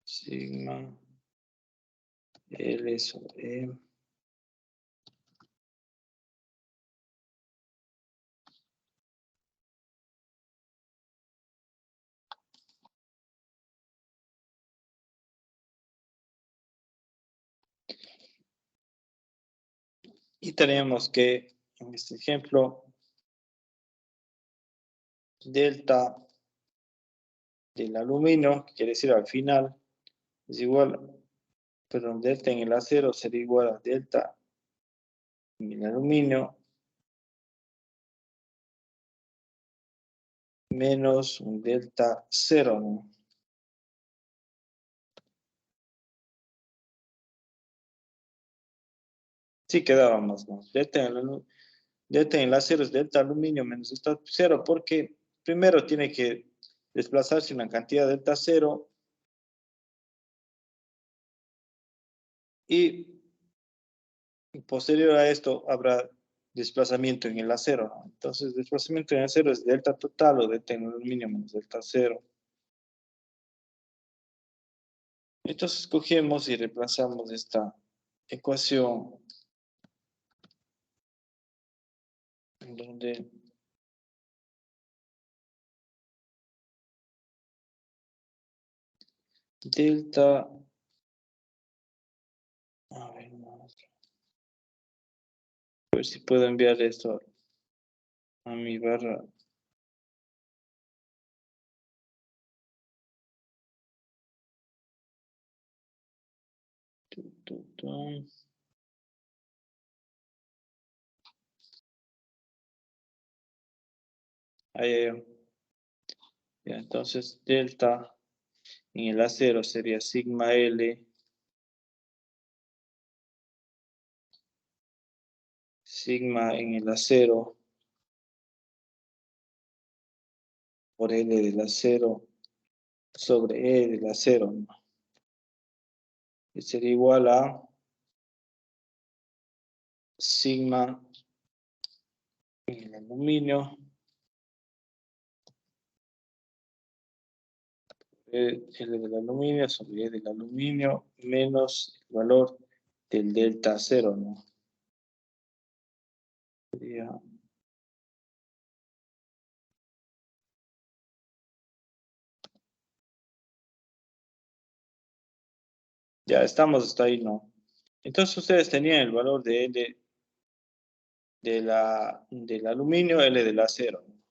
sigma L sobre E. Y tenemos que, en este ejemplo, delta del aluminio, que quiere decir al final, es igual, perdón, delta en el acero sería igual a delta en el aluminio menos un delta 0, ¿no? Sí quedábamos, ¿no? Delta en el acero es delta aluminio menos delta 0, porque primero tiene que desplazarse una cantidad de delta 0 y posterior a esto habrá desplazamiento en el acero, ¿no? Entonces, desplazamiento en el acero es delta total o delta en el aluminio menos delta 0. Entonces, cogemos y reemplazamos esta ecuación en donde delta, a ver si puedo enviar esto a mi barra. Ahí, ya, entonces delta en el acero sería sigma L sigma en el acero por L del acero sobre E del acero, ¿no? Y sería igual a sigma en el aluminio L del aluminio sobre E del aluminio menos el valor del delta cero, ¿no? Sería ya estamos hasta ahí, ¿no? Entonces ustedes tenían el valor de L del aluminio, L del acero, ¿no?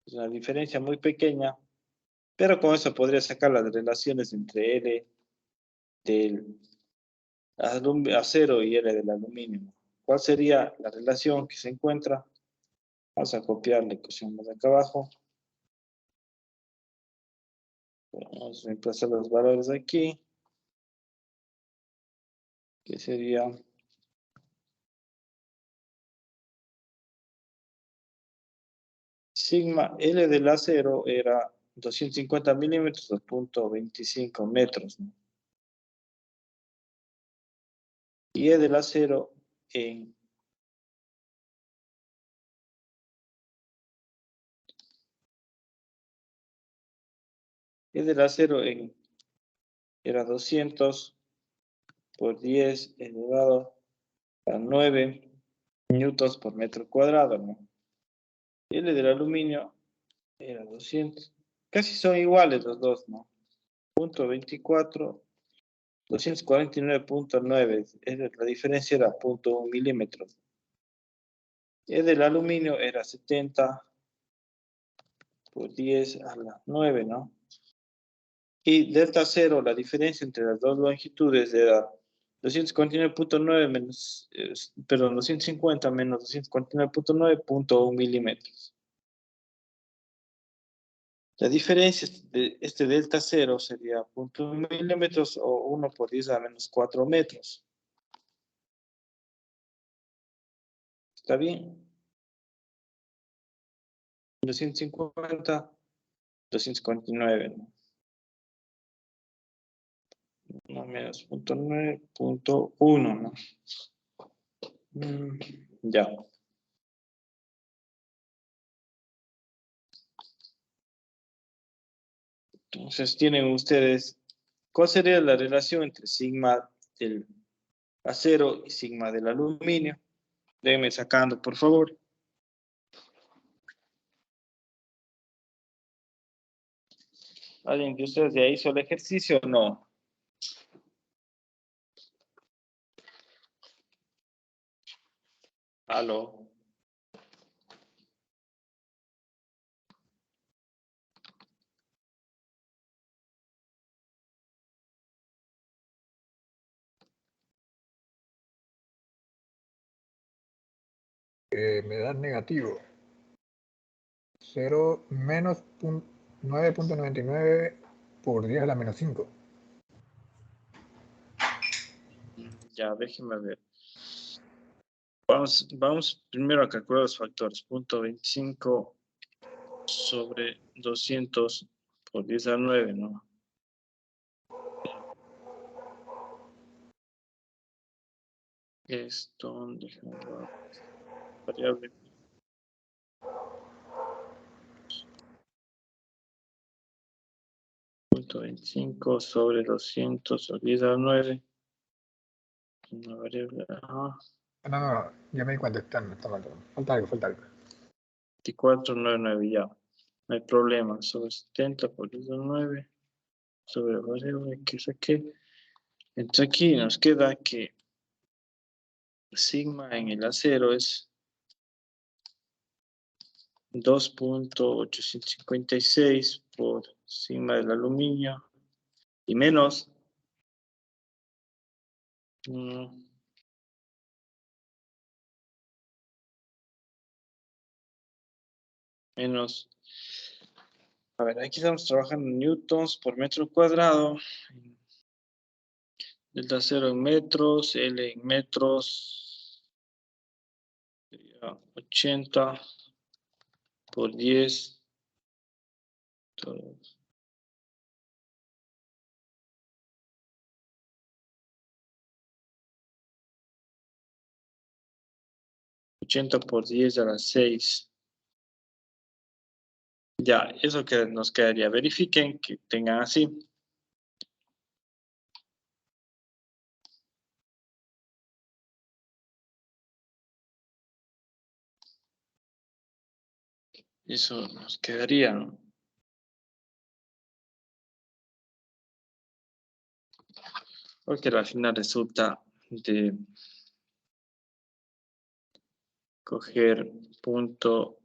Es una diferencia muy pequeña, pero con eso podría sacar las relaciones entre L del acero y L del aluminio. ¿Cuál sería la relación que se encuentra? Vamos a copiar la ecuación de acá abajo. Vamos a reemplazar los valores aquí, que sería sigma L del acero era 250 milímetros al punto 25 metros, ¿no? Y E del acero en E del acero en era 200 por 10 elevado a 9 newtons por metro cuadrado, ¿no? L del aluminio era 200. Casi son iguales los dos, ¿no? Punto 24, 249.9. La diferencia era 0.1 milímetros. E del aluminio era 70 por 10 a la 9, ¿no? Y delta cero, la diferencia entre las dos longitudes era 249.9 menos, perdón, 250 menos 249.9, 0.1 milímetros. La diferencia de este delta cero sería 0.1 milímetros o 1 por 10 a menos 4 metros. ¿Está bien? 250, 249, ¿no? 1 menos 0.9, 0.1, ¿no? Ya. Entonces tienen ustedes ¿Cuál sería la relación entre sigma del acero y sigma del aluminio? Déjenme sacando, por favor. ¿Alguien de ustedes ya hizo el ejercicio o no? ¿Aló? Me da negativo. 0 menos 9.99 por 10 a la menos 5. Ya, déjenme ver. Vamos primero a calcular los factores. 0.25 sobre 200 por 10 a 9, ¿no? Esto, déjame ver. Variable. .25 sobre 200 o 10 a la 9. Una variable. Ajá. No, ya me di cuenta, está mal. Falta algo. 2499 ya. No hay problema. Sobre 70 por 10 a la 9. Sobre la variable que saqué. Entonces aquí nos queda que sigma en el acero es 2.856 por sigma del aluminio y menos a ver, aquí estamos trabajando en newtons por metro cuadrado, delta cero en metros, L en metros, sería 80 por 10, todo. 80 por 10 a la 6. Ya, eso que nos quedaría. Verifiquen que tengan así. Eso nos quedaría, ¿no? Porque al final resulta de coger punto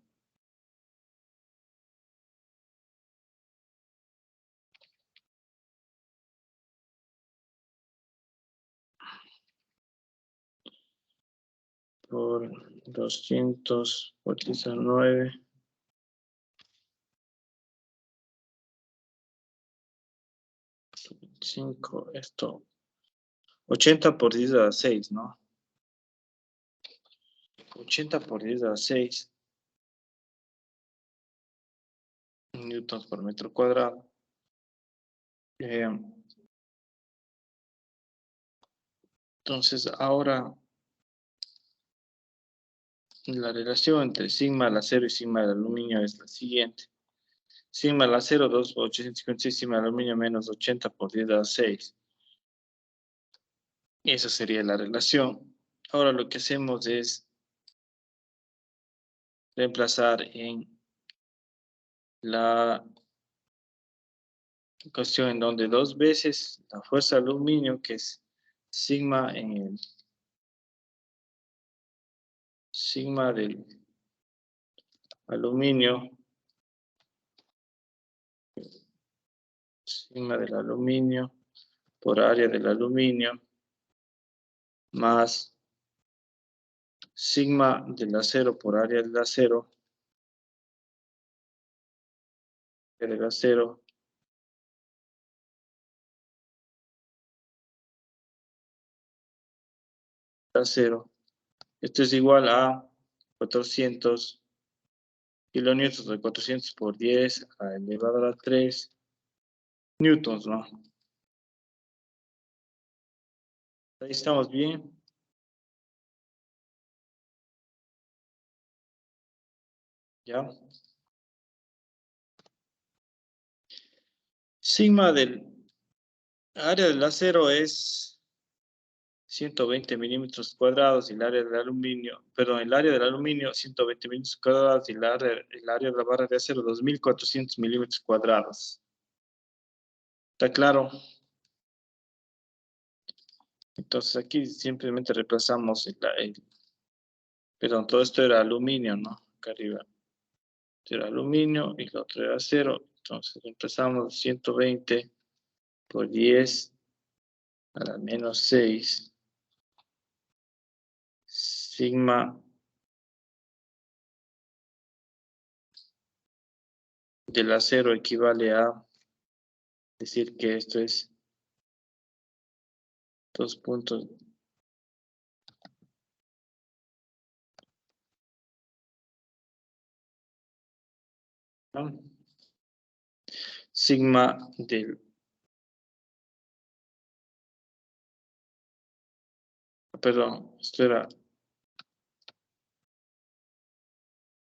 por 200 por 19. 5, esto. 80 por 10 a la 6, ¿no? 80 por 10 a la 6. Newtons por metro cuadrado. Entonces, ahora la relación entre sigma del acero y sigma del aluminio es la siguiente. Sigma del acero 2.856, sigma del aluminio menos 80 por 10 a la 6. Esa sería la relación. Ahora lo que hacemos es reemplazar en la cuestión en donde dos veces la fuerza de aluminio, que es sigma en el sigma del aluminio, sigma del aluminio por área del aluminio, más sigma del acero por área del acero, acero. Esto es igual a 400 kilonewtons de 400 por 10 elevado a la 3 newtons, ¿no? Ahí estamos bien. ¿Ya? Sigma del área del acero es 120 milímetros cuadrados y el área del aluminio, perdón, el área del aluminio 120 milímetros cuadrados y el área de la barra de acero 2400 milímetros cuadrados. ¿Está claro? Entonces aquí simplemente reemplazamos perdón, todo esto era aluminio, ¿no? Acá arriba. Esto era aluminio y lo otro era acero. Entonces reemplazamos 120 por 10 a la menos 6 sigma del acero equivale a decir que esto es 2 puntos. ¿No? Sigma del... Perdón, esto era...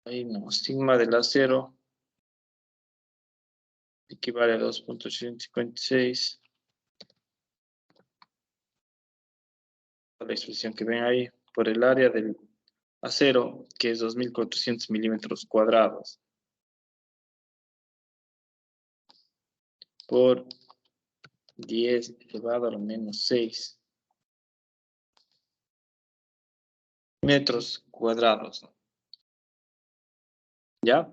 Ahí no, sigma del acero equivale a 2.856. La expresión que ven ahí, por el área del acero, que es 2400 milímetros cuadrados, por 10 elevado a la menos 6 metros cuadrados, ¿no? ¿Ya?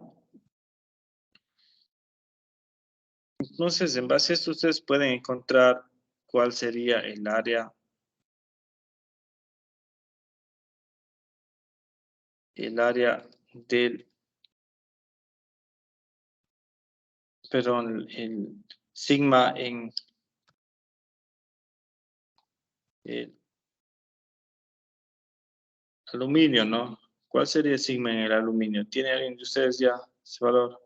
Entonces, en base a esto, ustedes pueden encontrar cuál sería el área del, perdón, el sigma en el aluminio, ¿no? ¿Cuál sería el sigma en el aluminio? ¿Tiene alguien de ustedes ya ese valor?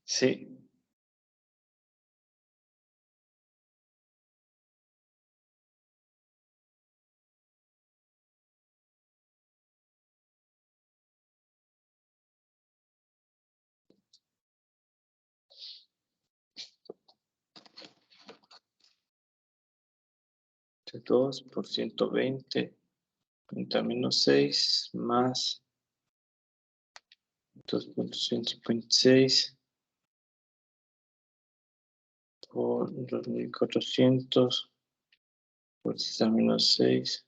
Sí. De 2 por 120, 30 menos 6, más 2.156 por 2400 por 6 menos 6.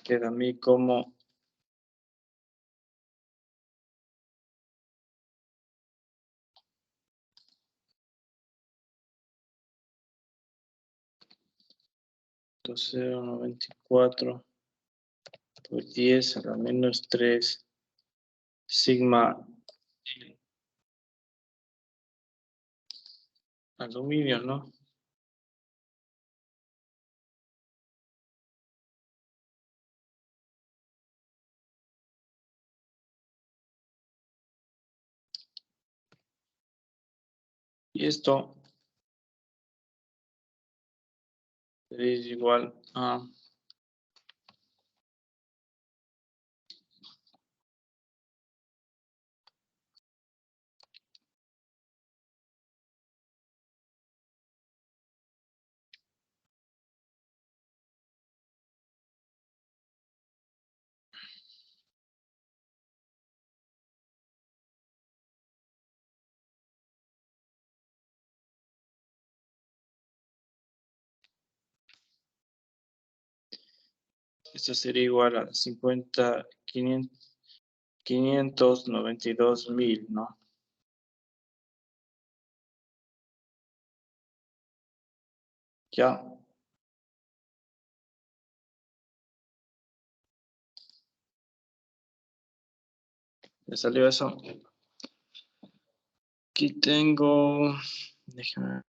Queda a mí como 0.94 por 10 a la menos 3 sigma aluminio, ¿no? Y esto es igual a esto sería igual a 50, 592.000, ¿no? Ya. ¿Le salió eso? Aquí tengo, déjame.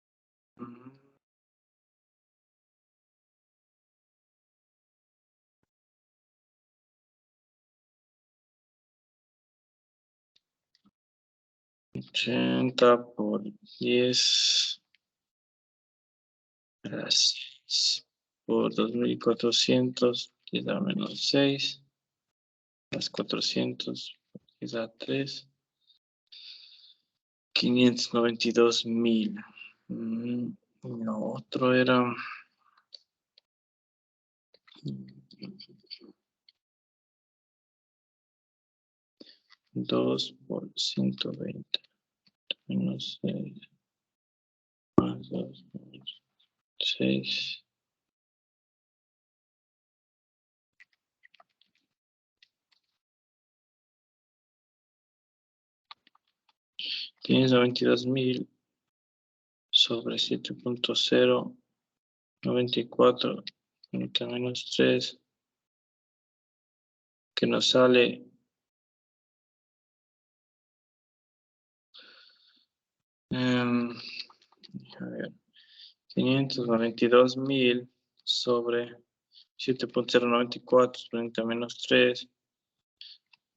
80 por 10 a la 6 por 2400, 10 a la menos 6, más 400, 10 a la 3, 592,000. Lo otro era 2 por 120 menos 6 más 2 menos 6. Tienes 92,000 sobre 7.094 menos 3, que nos sale a ver, 592,000 sobre 7.094 menos 3,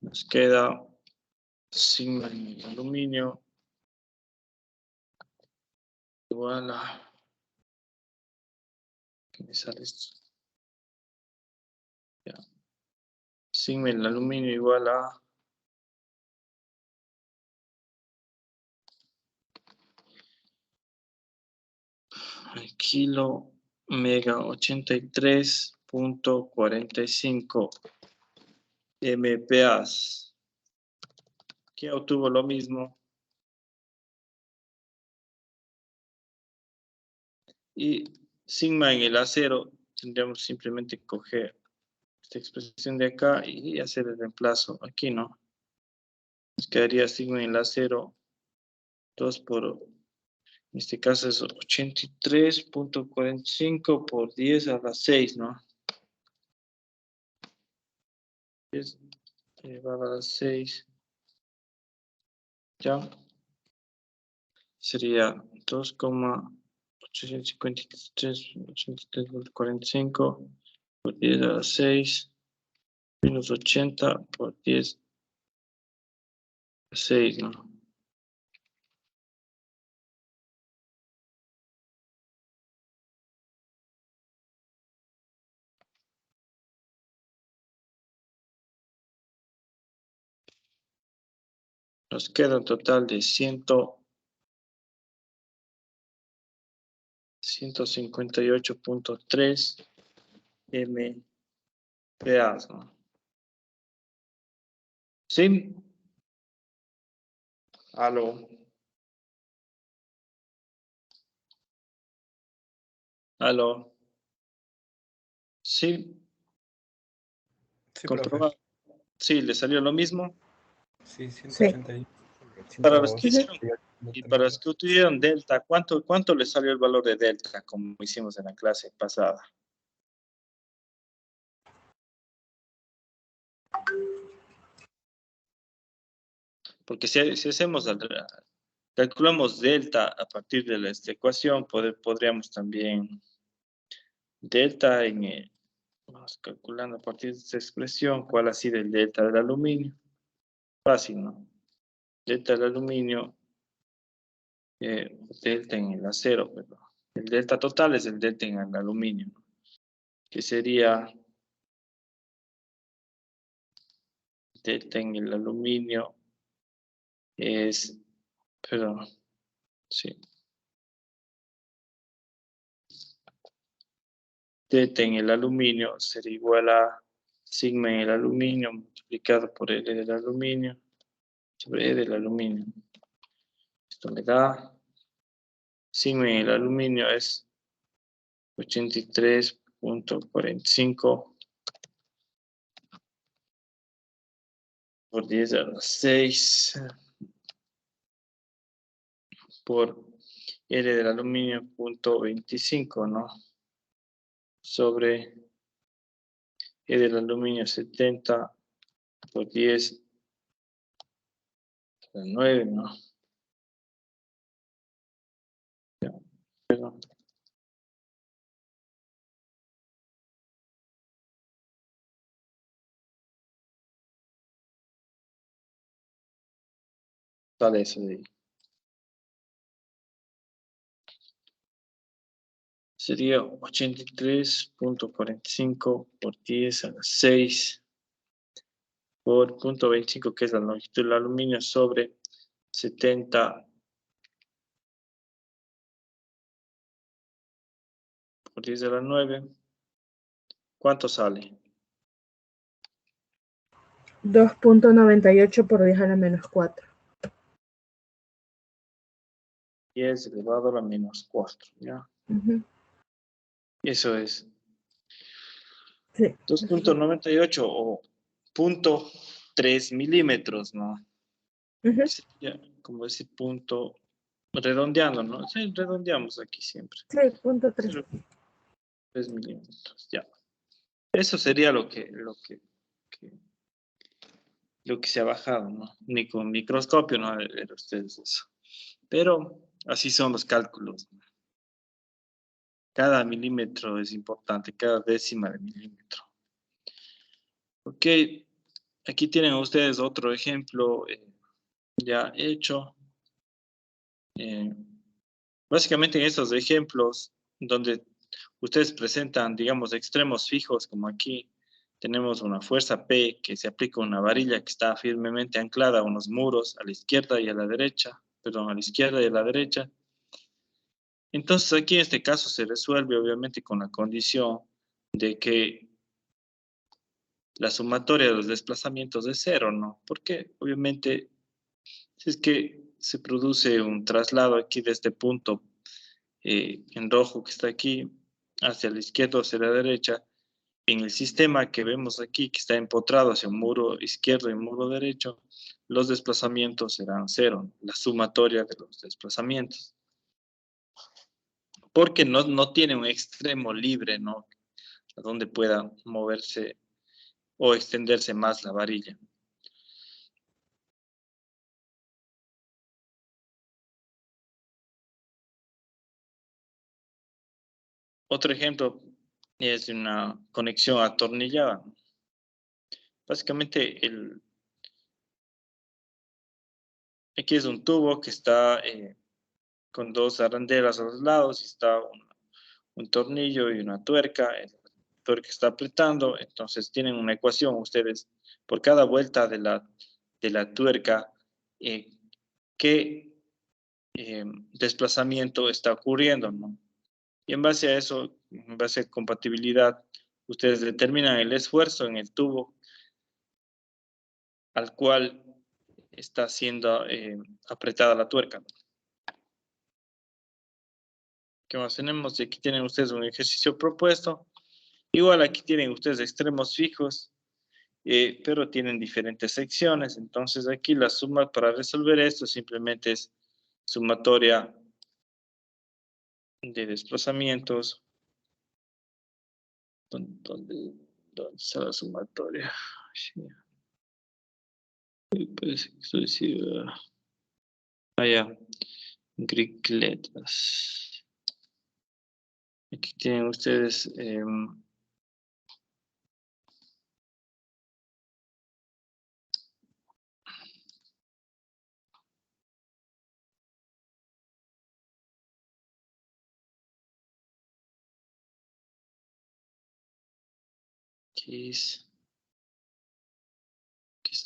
nos queda sigma en aluminio igual a, ¿qué me sale esto? Ya. Sigma en aluminio igual a kilo mega 83.45 MPAs, que obtuvo lo mismo. Y sigma en el acero, tendríamos simplemente que coger esta expresión de acá y hacer el reemplazo aquí, ¿no? Nos quedaría sigma en el acero 2 por, en este caso es 83.45 por 10 a la 6, ¿no? 10 elevado a la 6. ¿Ya? Sería 2,853.45 por 10 a la 6 menos 80 por 10 a la 6, ¿no? Nos queda un total de 158.3 MPAs, ¿no? ¿Sí? Aló. Aló. Sí. Sí, profe. Comprobar. Sí, ¿le salió lo mismo? Sí, Sí. 180 Para los que hicieron y para los 158. que utilizaron delta, ¿cuánto le salió el valor de delta como hicimos en la clase pasada? Porque si hacemos, calculamos delta a partir de esta ecuación, podríamos también delta vamos calculando a partir de esta expresión cuál ha sido el delta del aluminio. Fácil, ¿no? Delta del aluminio, delta en el acero, pero el delta total es el delta en el aluminio, ¿no? Que sería delta en el aluminio es, perdón, sí. Delta en el aluminio será igual a sigma en el aluminio multiplicado por L del aluminio sobre E del aluminio. Esto me da, sigma en el aluminio es 83.45 por 10 a la 6 por L del aluminio 0.25, ¿no? Sobre E del aluminio 70 por 10 a la 9, ¿no? Perdón. Sale eso de ahí. Sería 83.45 por 10 a la 6 por 0.25, que es la longitud del aluminio, sobre 70 por 10 a la 9. ¿Cuánto sale? 2.98 por 10 a la menos 4. 10 elevado a la menos 4, ¿ya? Eso es. Sí. 2.98 o 0.3 milímetros, ¿no? Sería como ese punto, redondeando, ¿no? Sí, redondeamos aquí siempre. Sí, 0.3. 3 milímetros, ya. Eso sería lo que se ha bajado, ¿no? Ni con microscopio no ver ustedes eso. Pero así son los cálculos, ¿no? Cada milímetro es importante, cada décima de milímetro. Ok, aquí tienen ustedes otro ejemplo ya hecho. Básicamente en estos ejemplos, donde ustedes presentan, digamos, extremos fijos, como aquí tenemos una fuerza P que se aplica a una varilla que está firmemente anclada a unos muros a la izquierda y a la derecha, perdón, a la izquierda y a la derecha. Entonces aquí en este caso se resuelve obviamente con la condición de que la sumatoria de los desplazamientos es cero, ¿no? Porque obviamente si es que se produce un traslado aquí de este punto en rojo que está aquí hacia la izquierda o hacia la derecha, en el sistema que vemos aquí que está empotrado hacia un muro izquierdo y un muro derecho, los desplazamientos serán cero, la sumatoria de los desplazamientos. Porque no tiene un extremo libre, ¿no? A donde pueda moverse o extenderse más la varilla. Otro ejemplo es de una conexión atornillada. Básicamente, aquí es un tubo que está con dos arandelas a los lados y está un tornillo y una tuerca. La tuerca está apretando, entonces tienen una ecuación ustedes por cada vuelta de la tuerca, qué desplazamiento está ocurriendo, ¿no? Y en base a eso, en base a compatibilidad, ustedes determinan el esfuerzo en el tubo al cual está siendo apretada la tuerca. ¿Qué más tenemos? Y aquí tienen ustedes un ejercicio propuesto. Igual aquí tienen ustedes extremos fijos, pero tienen diferentes secciones. Entonces aquí la suma para resolver esto simplemente es sumatoria de desplazamientos. ¿Dónde está la sumatoria? Sí. Parece que esto decía... ya. Greek letras. Aquí tienen ustedes...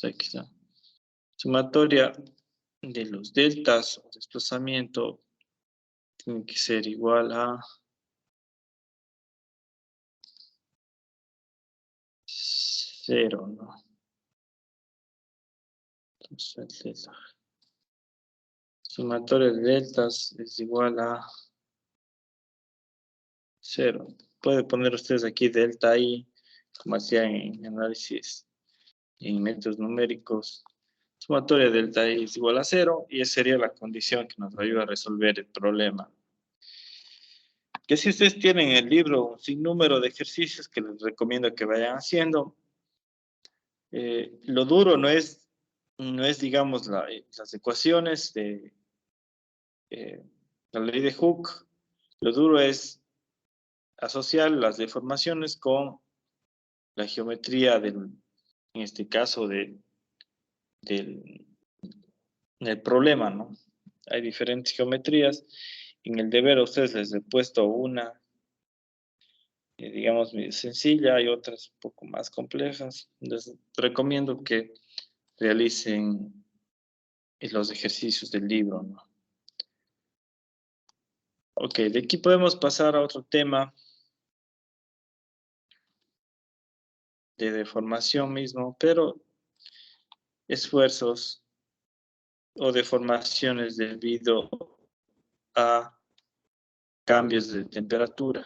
aquí está. Sumatoria de los deltas o desplazamiento tiene que ser igual a 0, ¿no? Entonces, sumatoria de deltas es igual a 0. Puede poner ustedes aquí delta I, como hacía en análisis en métodos numéricos. Sumatoria de delta I es igual a 0 y esa sería la condición que nos ayuda a resolver el problema. Que si ustedes tienen el libro un sinnúmero de ejercicios que les recomiendo que vayan haciendo, lo duro no es digamos, las ecuaciones de la ley de Hooke. Lo duro es asociar las deformaciones con la geometría en este caso, del el problema, ¿no? Hay diferentes geometrías. En el deber a ustedes les he puesto una, digamos, medio sencilla y otras un poco más complejas. Les recomiendo que realicen los ejercicios del libro, ¿no? Ok, de aquí podemos pasar a otro tema de deformación mismo, pero esfuerzos o deformaciones debido a cambios de temperatura.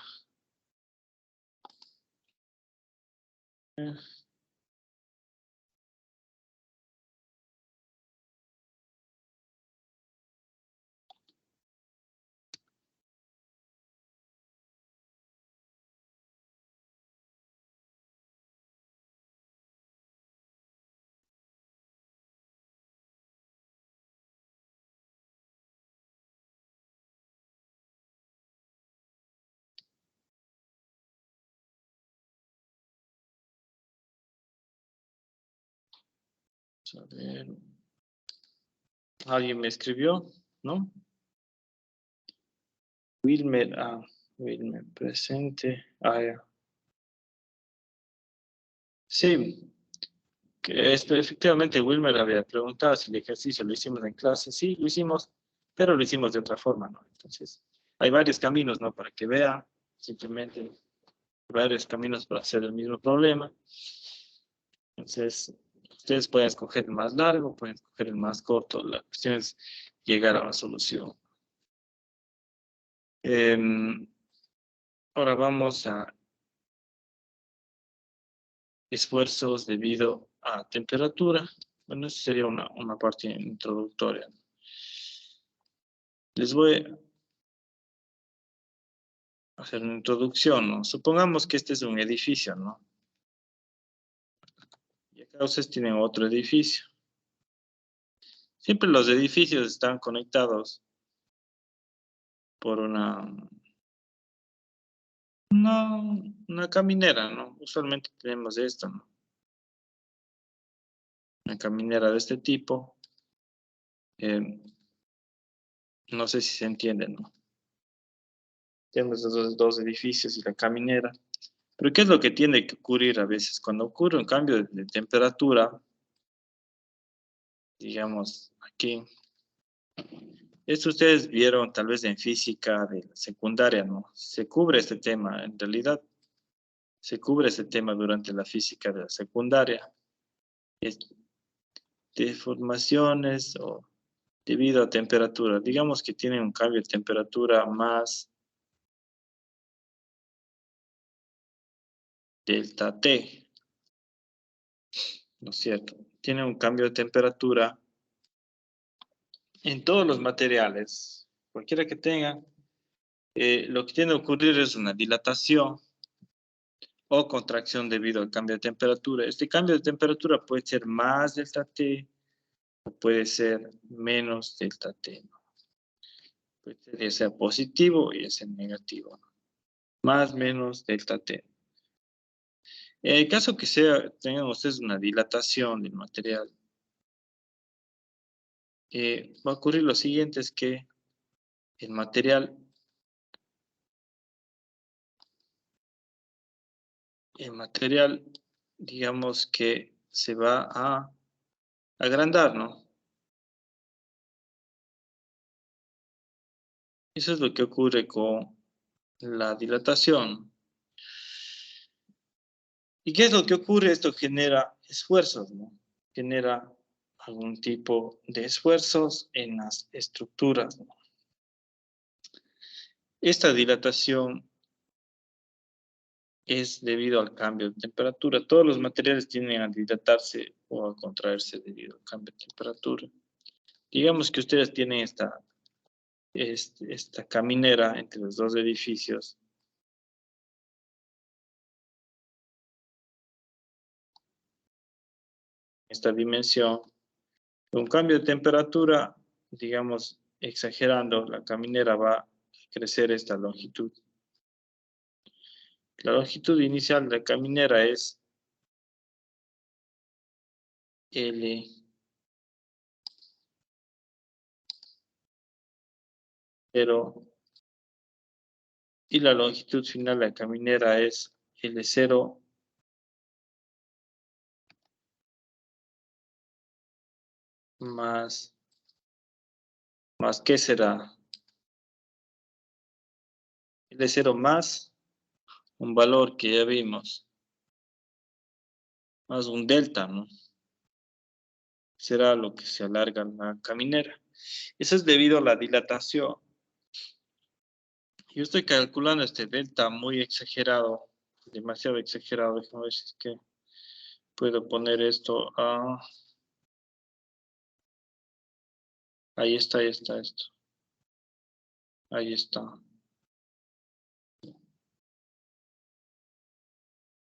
A ver. ¿Alguien me escribió? ¿No? Wilmer, Wilmer, presente. Ya. Sí, efectivamente Wilmer había preguntado si el ejercicio lo hicimos en clase. Sí, lo hicimos, pero lo hicimos de otra forma, ¿no? Entonces, hay varios caminos, ¿no? Para que vea, simplemente varios caminos para hacer el mismo problema. Entonces, ustedes pueden escoger el más largo, pueden escoger el más corto. La cuestión es llegar a una solución. Ahora vamos a esfuerzos debido a temperatura. Bueno, esa sería una parte introductoria. Les voy a hacer una introducción, ¿no? Supongamos que este es un edificio, ¿no? Y acá ustedes tienen otro edificio. Siempre los edificios están conectados por una caminera, ¿no? Usualmente tenemos esto, ¿no? Una caminera de este tipo. No sé si se entiende, ¿no? Tenemos esos dos edificios y la caminera. Pero ¿qué es lo que tiene que ocurrir a veces? Cuando ocurre un cambio de temperatura, digamos aquí, esto ustedes vieron tal vez en física de la secundaria, ¿no? Se cubre este tema, en realidad se cubre este tema durante la física de la secundaria. Deformaciones o debido a temperatura. Digamos que tienen un cambio de temperatura más delta T, ¿no es cierto? Tiene un cambio de temperatura en todos los materiales, cualquiera que tengan. Lo que tiende a ocurrir es una dilatación o contracción debido al cambio de temperatura. Este cambio de temperatura puede ser más delta T o puede ser menos delta T, ¿no? Puede ser ya sea positivo y ya sea negativo, ¿no? Más menos delta T. En el caso que tengan ustedes una dilatación del material, va a ocurrir lo siguiente, es que el material digamos que se va a agrandar, ¿no? Eso es lo que ocurre con la dilatación. ¿Y qué es lo que ocurre? Esto genera esfuerzos, ¿no? Genera algún tipo de esfuerzos en las estructuras, ¿no? Esta dilatación es debido al cambio de temperatura. Todos los materiales tienden a dilatarse o a contraerse debido al cambio de temperatura. Digamos que ustedes tienen esta caminera entre los dos edificios. Esta dimensión. Con cambio de temperatura, digamos, exagerando, la caminera va a crecer esta longitud. La longitud inicial de la caminera es L 0. Y la longitud final de la caminera es L0 más ¿qué será? L0 más un valor que ya vimos, más un delta, ¿no? Será lo que se alarga la caminera. Eso es debido a la dilatación. Yo estoy calculando este delta muy exagerado, demasiado exagerado. Déjame ver si es que puedo poner esto a... Ahí está esto. Ahí está.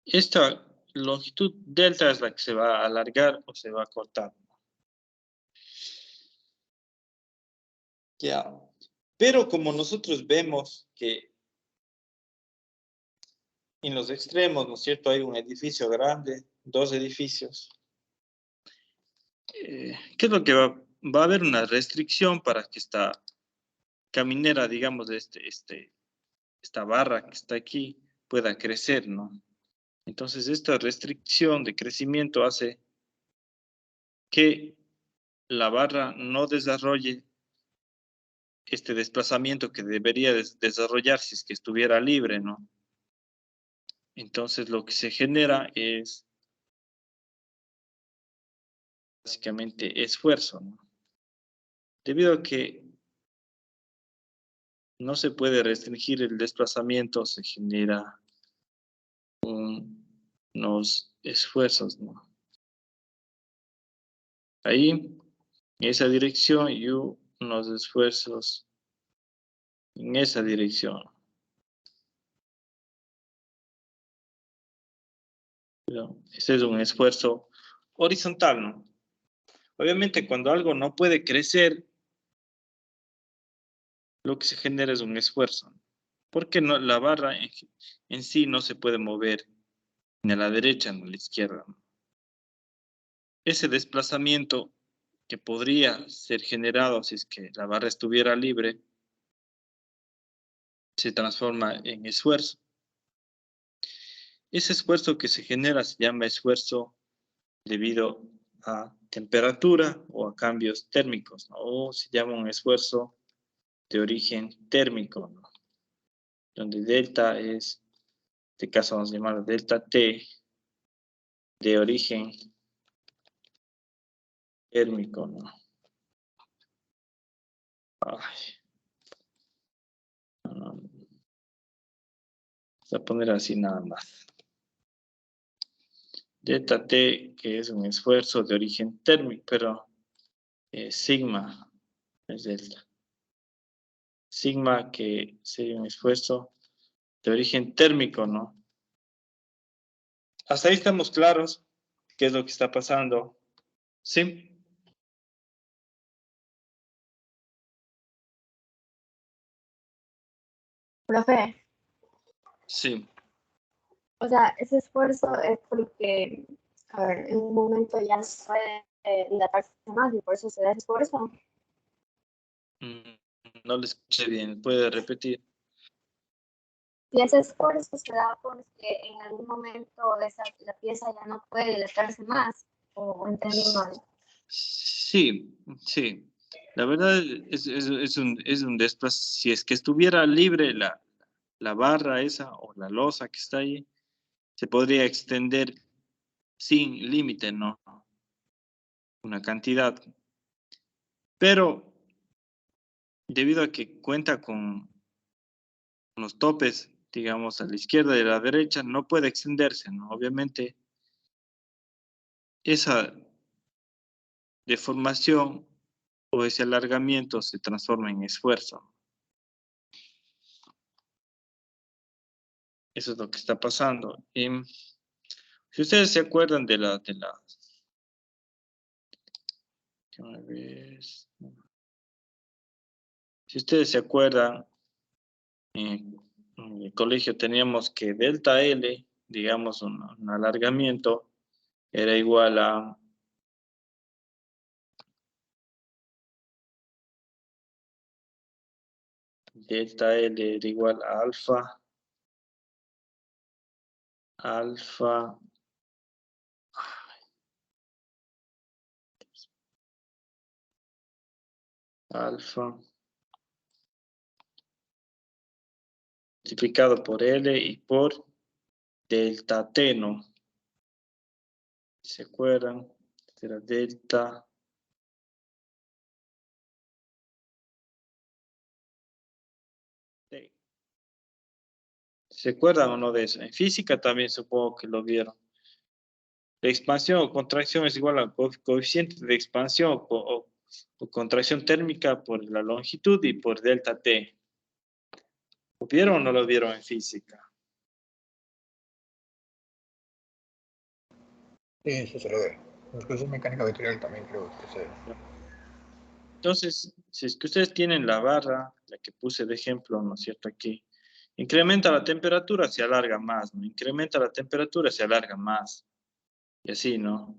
Esta longitud delta es la que se va a alargar o se va a cortar. Ya. Pero como nosotros vemos que en los extremos, ¿no es cierto? Hay un edificio grande, dos edificios. ¿Qué es lo que va a haber una restricción para que esta caminera, digamos, de esta barra que está aquí, pueda crecer, ¿no? Entonces, esta restricción de crecimiento hace que la barra no desarrolle este desplazamiento que debería desarrollar si es que estuviera libre, ¿no? Entonces, lo que se genera es básicamente esfuerzo, ¿no? Debido a que no se puede restringir el desplazamiento, se genera unos esfuerzos, ¿no? Ahí, en esa dirección, y unos esfuerzos en esa dirección. Ese es un esfuerzo horizontal, ¿no? Obviamente, cuando algo no puede crecer, lo que se genera es un esfuerzo. Porque no, la barra en sí no se puede mover ni a la derecha ni a la izquierda, ¿no? Ese desplazamiento que podría ser generado si es que la barra estuviera libre, se transforma en esfuerzo. Ese esfuerzo que se genera se llama esfuerzo debido a temperatura o a cambios térmicos, ¿no? O se llama un esfuerzo de origen térmico, ¿no? Donde delta es, en este caso vamos a llamar delta T, de origen térmico, ¿no? Ay. Voy a poner así nada más. Delta T, que es un esfuerzo de origen térmico, pero sigma es delta. Sigma, que sería un esfuerzo de origen térmico, ¿no? Hasta ahí estamos claros qué es lo que está pasando. ¿Sí? Profe, Sí. o sea, ese esfuerzo es porque, a ver, en un momento ya no se puede dilatarse más y por eso se da ese esfuerzo. No le escuché bien. ¿Puede repetir? Y ese esfuerzo se da porque en algún momento la pieza ya no puede dilatarse más, o entendí mal. Sí, sí. La verdad es un desplazamiento. Si es que estuviera libre la barra esa o la losa que está ahí, se podría extender sin límite, ¿no? Una cantidad. Pero debido a que cuenta con los topes, digamos, a la izquierda y a la derecha, no puede extenderse, ¿no? Obviamente, esa deformación o ese alargamiento se transforma en esfuerzo. Eso es lo que está pasando. Y si ustedes se acuerdan de la si ustedes se acuerdan, en el colegio teníamos que delta L, digamos un alargamiento, era igual a delta L era igual a alfa multiplicado por L y por delta T, ¿no? ¿Se acuerdan? Era delta T. ¿Se acuerdan o no de eso? En física también supongo que lo vieron. La expansión o contracción es igual al coeficiente de expansión o contracción térmica por la longitud y por delta T. ¿Lo vieron o no lo vieron en física? Sí, eso se lo ve. Incluso en mecánica vectorial también creo que se ve. Entonces, si es que ustedes tienen la barra, la que puse de ejemplo, ¿no es cierto? Aquí, incrementa la temperatura, se alarga más, ¿no? Incrementa la temperatura, se alarga más. Y así, ¿no?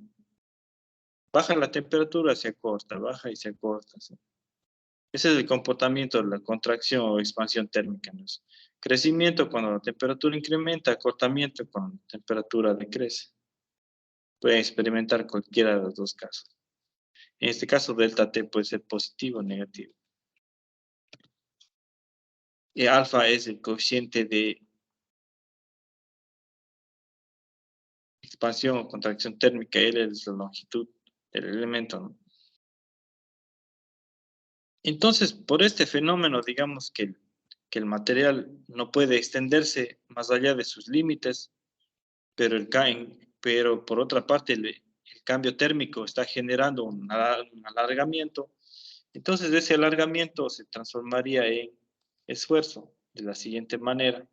Baja la temperatura, se acorta, baja y se acorta. ¿Sí? Ese es el comportamiento de la contracción o expansión térmica, ¿no? Crecimiento cuando la temperatura incrementa, acortamiento cuando la temperatura decrece. Pueden experimentar cualquiera de los dos casos. En este caso, delta T puede ser positivo o negativo. Y alfa es el coeficiente de expansión o contracción térmica, L es la longitud del elemento, ¿no? Entonces, por este fenómeno, digamos que el material no puede extenderse más allá de sus límites, pero por otra parte el cambio térmico está generando un alargamiento. Entonces, ese alargamiento se transformaría en esfuerzo de la siguiente manera,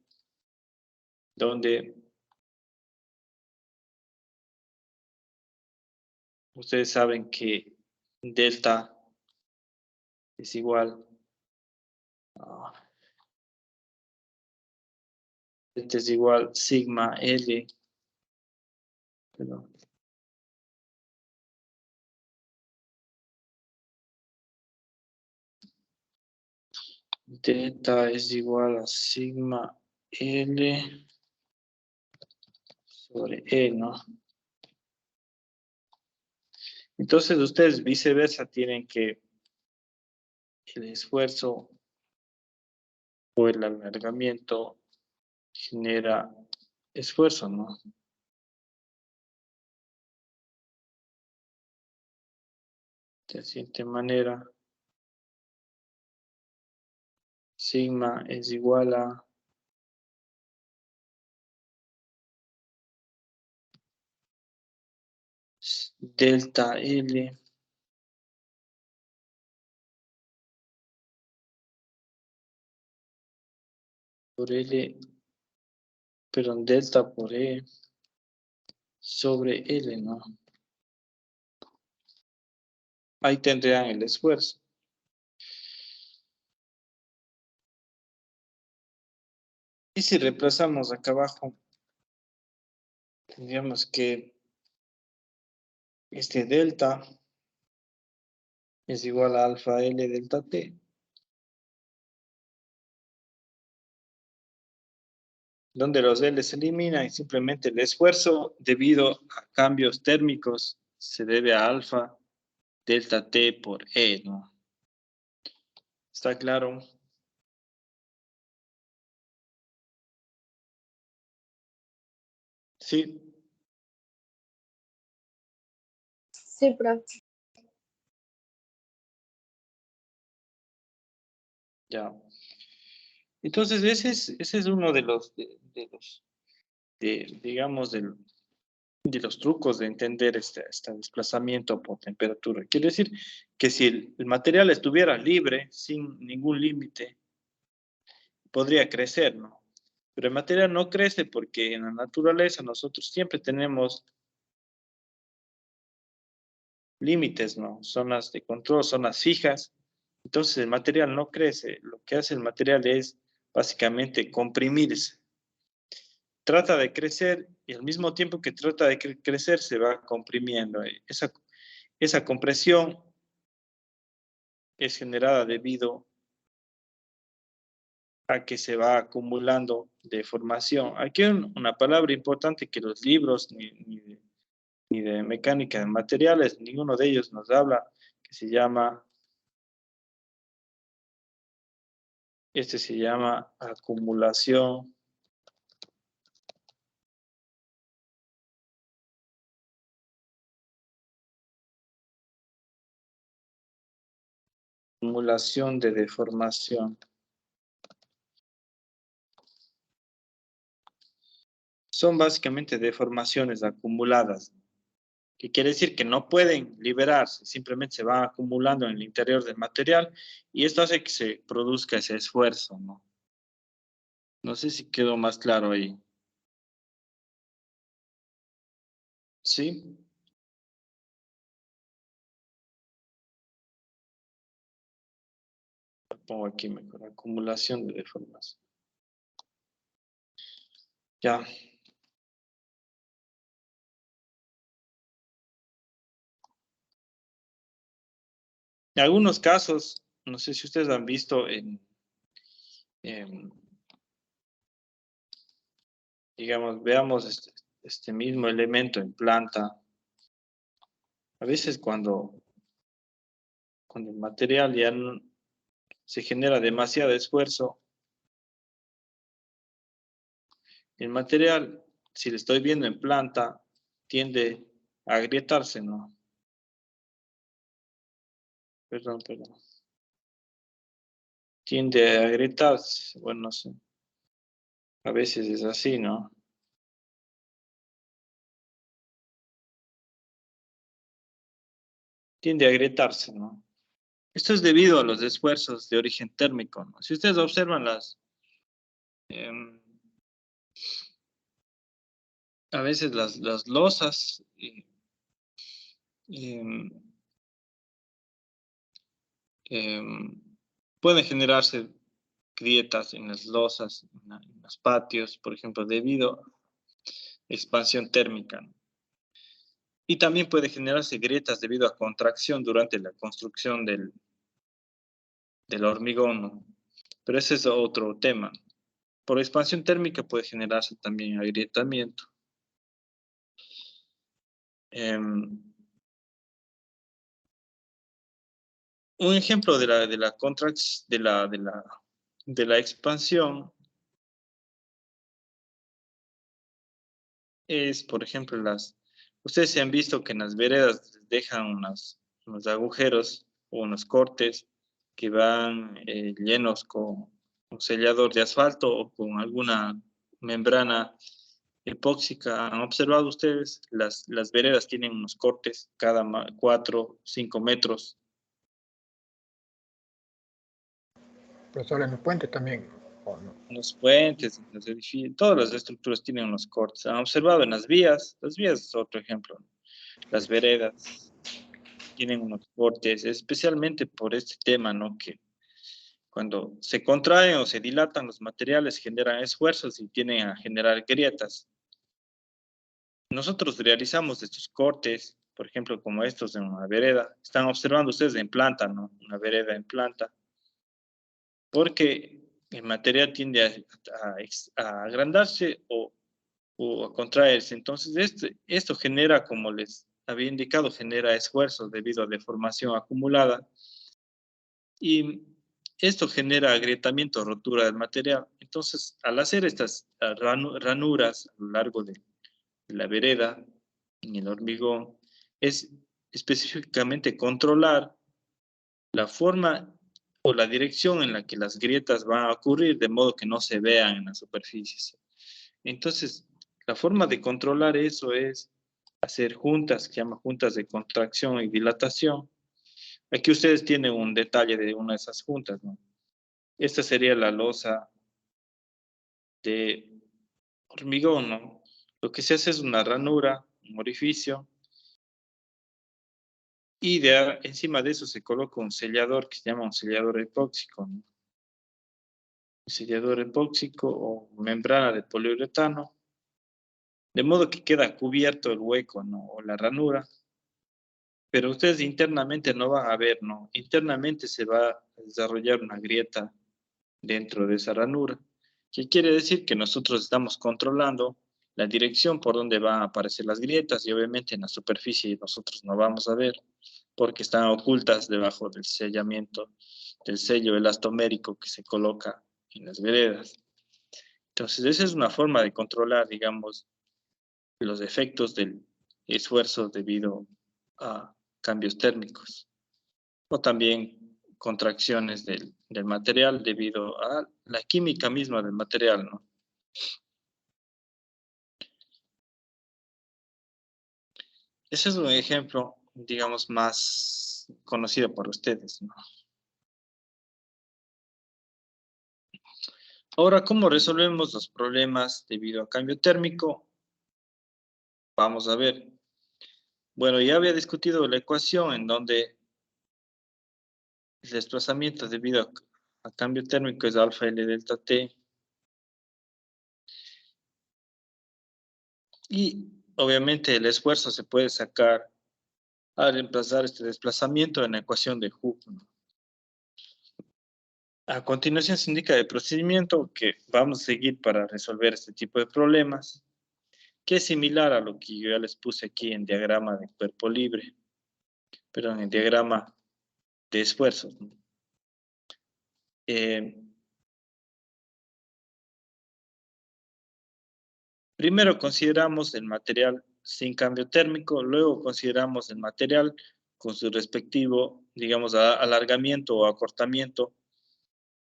donde ustedes saben que delta es igual a delta es igual sigma L, perdón, delta es igual a sigma L sobre E, ¿no? Entonces ustedes viceversa tienen que el esfuerzo o el alargamiento genera esfuerzo, ¿no? De la siguiente manera, sigma es igual a delta L por L, perdón, delta por E sobre L, ¿no? Ahí tendrían el esfuerzo. Y si reemplazamos acá abajo, tendríamos que este delta es igual a alfa L delta T. Donde los L se eliminan y simplemente el esfuerzo debido a cambios térmicos se debe a alfa delta T por E, ¿no? ¿Está claro? Sí. Sí, profe. Ya. Entonces, ese es uno de los, digamos, de los trucos de entender este desplazamiento por temperatura. Quiere decir que si el material estuviera libre, sin ningún límite, podría crecer, ¿no? Pero el material no crece porque en la naturaleza nosotros siempre tenemos límites, ¿no? Zonas de control, zonas fijas. Entonces el material no crece. Lo que hace el material es básicamente comprimirse. Trata de crecer y al mismo tiempo que trata de crecer se va comprimiendo. Esa compresión es generada debido a que se va acumulando deformación. Aquí hay una palabra importante que los libros ni de mecánica de materiales, ninguno de ellos nos habla, que se llama, se llama acumulación de deformación. Son básicamente deformaciones acumuladas, que quiere decir que no pueden liberarse, simplemente se van acumulando en el interior del material y esto hace que se produzca ese esfuerzo, ¿no? No sé si quedó más claro ahí. ¿Sí? Lo pongo aquí mejor, acumulación de deformación. Ya. En algunos casos, no sé si ustedes han visto digamos, veamos este mismo elemento en planta. A veces cuando el material ya se genera demasiado esfuerzo, el material, si lo estoy viendo en planta, tiende a agrietarse, ¿no? Perdón. Tiende a agrietarse, bueno, no sé. A veces es así, ¿no? Tiende a agrietarse, ¿no? Esto es debido a los esfuerzos de origen térmico, ¿no? Si ustedes observan a veces las losas pueden generarse grietas en las losas, en los patios, por ejemplo, debido a expansión térmica, ¿no? Y también puede generarse grietas debido a contracción durante la construcción del hormigón, ¿no? Pero ese es otro tema. Por expansión térmica puede generarse también agrietamiento. Un ejemplo de la expansión es, por ejemplo, ustedes se han visto que en las veredas dejan unos agujeros o unos cortes que van llenos con un sellador de asfalto o con alguna membrana epóxica. ¿Han observado ustedes? Las veredas tienen unos cortes cada 4, 5 metros. Pero solo en los puentes también, ¿o no? En los puentes, en los edificios, todas las estructuras tienen unos cortes. ¿Han observado en las vías? Las vías es otro ejemplo, ¿no? Las veredas tienen unos cortes, especialmente por este tema, ¿no? Que cuando se contraen o se dilatan los materiales generan esfuerzos y tienden a generar grietas. Nosotros realizamos estos cortes, por ejemplo, como estos en una vereda. Están observando ustedes en planta, ¿no? Una vereda en planta. Porque el material tiende a agrandarse o a contraerse. Entonces, esto genera, como les había indicado, genera esfuerzos debido a deformación acumulada. Y esto genera agrietamiento o rotura del material. Entonces, al hacer estas ranuras a lo largo de la vereda, en el hormigón, es específicamente controlar la forma o la dirección en la que las grietas van a ocurrir, de modo que no se vean en las superficies. Entonces, la forma de controlar eso es hacer juntas, que se llaman juntas de contracción y dilatación. Aquí ustedes tienen un detalle de una de esas juntas, ¿no? Esta sería la losa de hormigón, ¿no? Lo que se hace es una ranura, un orificio, y encima de eso se coloca un sellador que se llama un sellador epóxico, ¿no? Un sellador epóxico o membrana de poliuretano, de modo que queda cubierto el hueco, ¿no? O la ranura. Pero ustedes internamente no van a ver, ¿no? Internamente se va a desarrollar una grieta dentro de esa ranura, que quiere decir que nosotros estamos controlando la dirección por donde van a aparecer las grietas y obviamente en la superficie nosotros no vamos a ver porque están ocultas debajo del sellamiento, del sello elastomérico que se coloca en las veredas. Entonces, esa es una forma de controlar, digamos, los efectos del esfuerzo debido a cambios térmicos o también contracciones del material debido a la química misma del material, ¿no? Ese es un ejemplo, digamos, más conocido por ustedes, ¿no? Ahora, ¿cómo resolvemos los problemas debido a cambio térmico? Vamos a ver. Bueno, ya había discutido la ecuación en donde el desplazamiento debido a cambio térmico es alfa L delta T. Y obviamente el esfuerzo se puede sacar al reemplazar este desplazamiento en la ecuación de Hooke, ¿no? A continuación se indica el procedimiento que vamos a seguir para resolver este tipo de problemas, que es similar a lo que yo ya les puse aquí en diagrama de cuerpo libre, perdón, en diagrama de esfuerzos, ¿no? Primero consideramos el material sin cambio térmico, luego consideramos el material con su respectivo, digamos, alargamiento o acortamiento,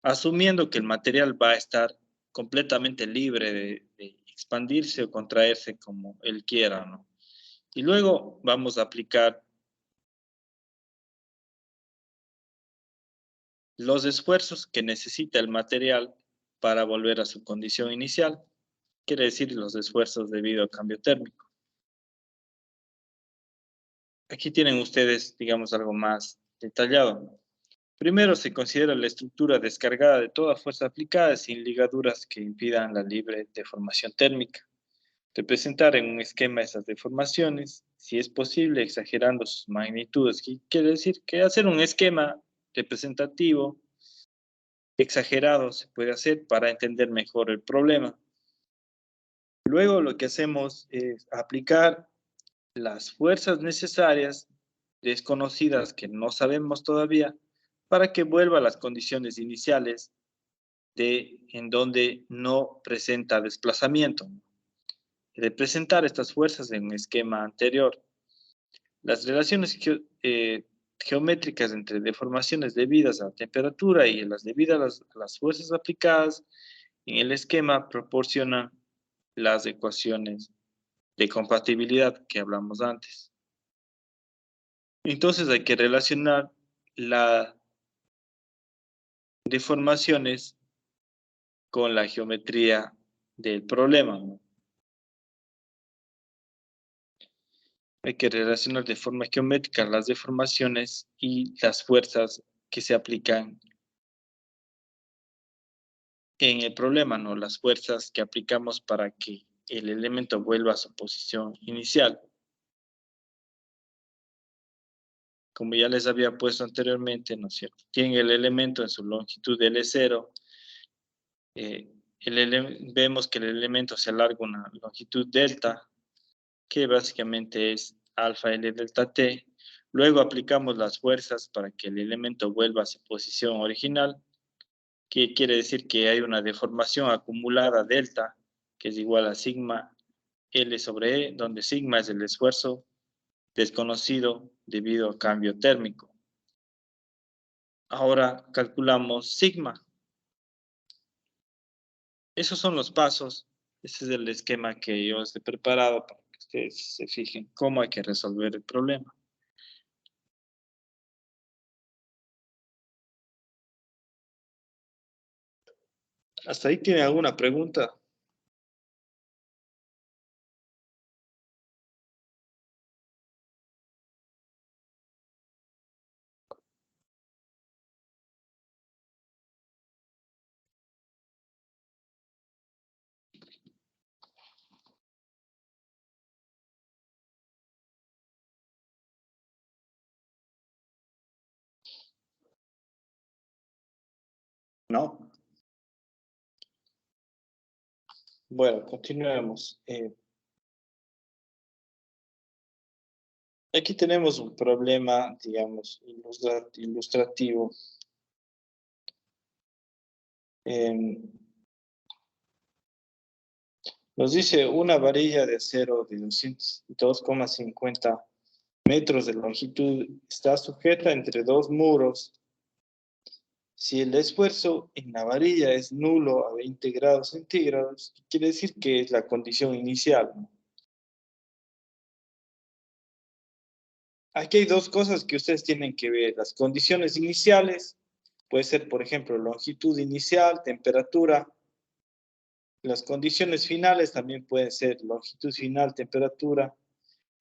asumiendo que el material va a estar completamente libre de expandirse o contraerse como él quiera, ¿no? Y luego vamos a aplicar los esfuerzos que necesita el material para volver a su condición inicial, quiere decir los esfuerzos debido al cambio térmico. Aquí tienen ustedes, digamos, algo más detallado, ¿no? Primero se considera la estructura descargada de toda fuerza aplicada sin ligaduras que impidan la libre deformación térmica. Representar en un esquema esas deformaciones, si es posible, exagerando sus magnitudes. Quiere decir que hacer un esquema representativo exagerado se puede hacer para entender mejor el problema. Luego lo que hacemos es aplicar las fuerzas necesarias, desconocidas que no sabemos todavía, para que vuelva a las condiciones iniciales en donde no presenta desplazamiento. Representar estas fuerzas en un esquema anterior. Las relaciones geométricas entre deformaciones debidas a la temperatura y las debidas a las fuerzas aplicadas en el esquema proporcionan las ecuaciones de compatibilidad que hablamos antes. Entonces hay que relacionar las deformaciones con la geometría del problema, ¿no? Hay que relacionar de forma geométrica las deformaciones y las fuerzas que se aplican en el problema, ¿no? Las fuerzas que aplicamos para que el elemento vuelva a su posición inicial. Como ya les había puesto anteriormente, ¿no es cierto? Tienen el elemento en su longitud L0. Vemos que el elemento se alarga una longitud delta, que básicamente es alfa L delta T. Luego aplicamos las fuerzas para que el elemento vuelva a su posición original, que quiere decir que hay una deformación acumulada delta, que es igual a sigma L sobre E, donde sigma es el esfuerzo desconocido debido al cambio térmico. Ahora calculamos sigma. Esos son los pasos. Ese es el esquema que yo he preparado para que ustedes se fijen cómo hay que resolver el problema. ¿Hasta ahí tiene alguna pregunta? No. Bueno, continuemos. Aquí tenemos un problema, digamos, ilustrativo. Nos dice una varilla de acero de 2,50 metros de longitud está sujeta entre dos muros. Si el esfuerzo en la varilla es nulo a 20 grados centígrados, quiere decir que es la condición inicial, ¿no? Aquí hay dos cosas que ustedes tienen que ver. Las condiciones iniciales, puede ser, por ejemplo, longitud inicial, temperatura. Las condiciones finales también pueden ser longitud final, temperatura.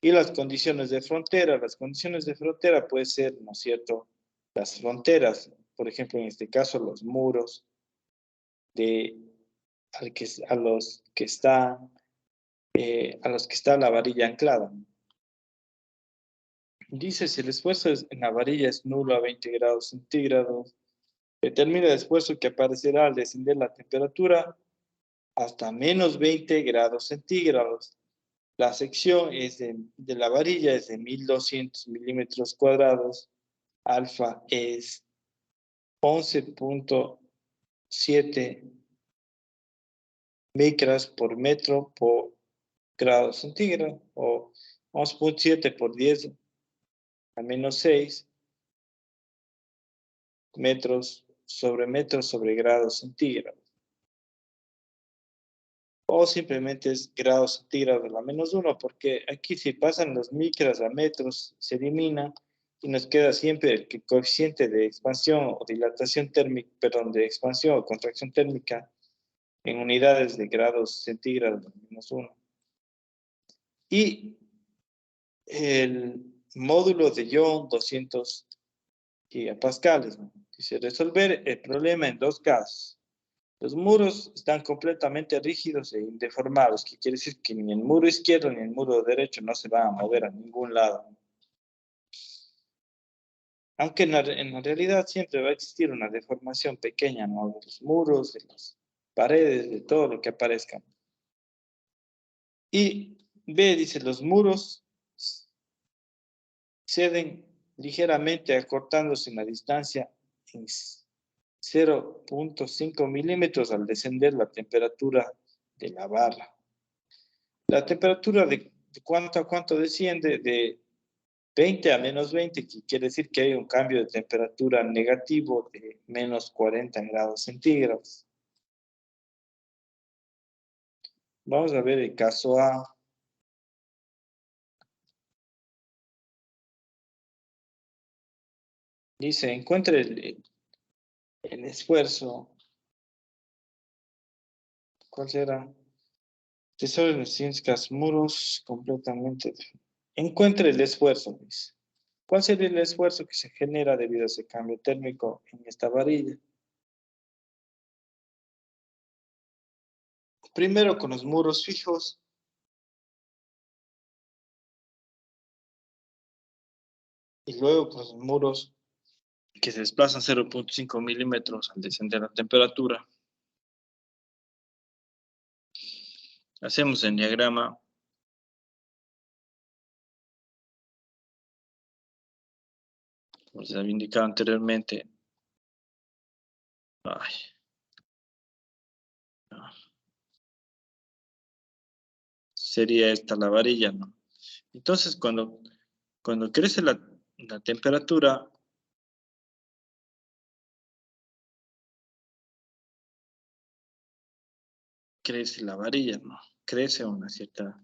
Y las condiciones de frontera. Las condiciones de frontera pueden ser, ¿no es cierto?, las fronteras. Por ejemplo, en este caso, los muros a los que está la varilla anclada. Dice, si el esfuerzo en la varilla es nulo a 20 grados centígrados, determina el esfuerzo que aparecerá al descender la temperatura hasta menos 20 grados centígrados. La sección de la varilla es de 1200 milímetros cuadrados. Alfa es 11.7 micras por metro por grado centígrado, o 11.7 por 10 a menos 6 metros sobre grados centígrados. O simplemente es grados centígrados a la menos 1, porque aquí si pasan los micras a metros se elimina y nos queda siempre el coeficiente de expansión o dilatación térmica, perdón, de expansión o contracción térmica en unidades de grados centígrados a menos 1. Y el módulo de Young, 200 gigapascales, ¿no? Dice, resolver el problema en dos casos. Los muros están completamente rígidos e indeformados, que quiere decir que ni el muro izquierdo ni el muro derecho no se van a mover a ningún lado. Aunque en la realidad siempre va a existir una deformación pequeña, ¿no?, de los muros, de las paredes, de todo lo que aparezca. Y B dice, los muros ceden ligeramente acortándose en la distancia en 0.5 milímetros al descender la temperatura de la barra. La temperatura de cuánto a cuánto desciende, de 20 a menos 20, que quiere decir que hay un cambio de temperatura negativo de menos 40 grados centígrados. Vamos a ver el caso A. Dice, encuentre el esfuerzo. ¿Cuál será? Tesoro de ciencias, muros completamente. Encuentre el esfuerzo, dice. ¿Cuál sería el esfuerzo que se genera debido a ese cambio térmico en esta varilla? Primero con los muros fijos. Y luego con los muros que se desplazan 0.5 milímetros al descender la temperatura. Hacemos el diagrama. Como les había indicado anteriormente. Ay. No. Sería esta la varilla, ¿no? Entonces, cuando crece la temperatura, crece la varilla, ¿no? Crece a una cierta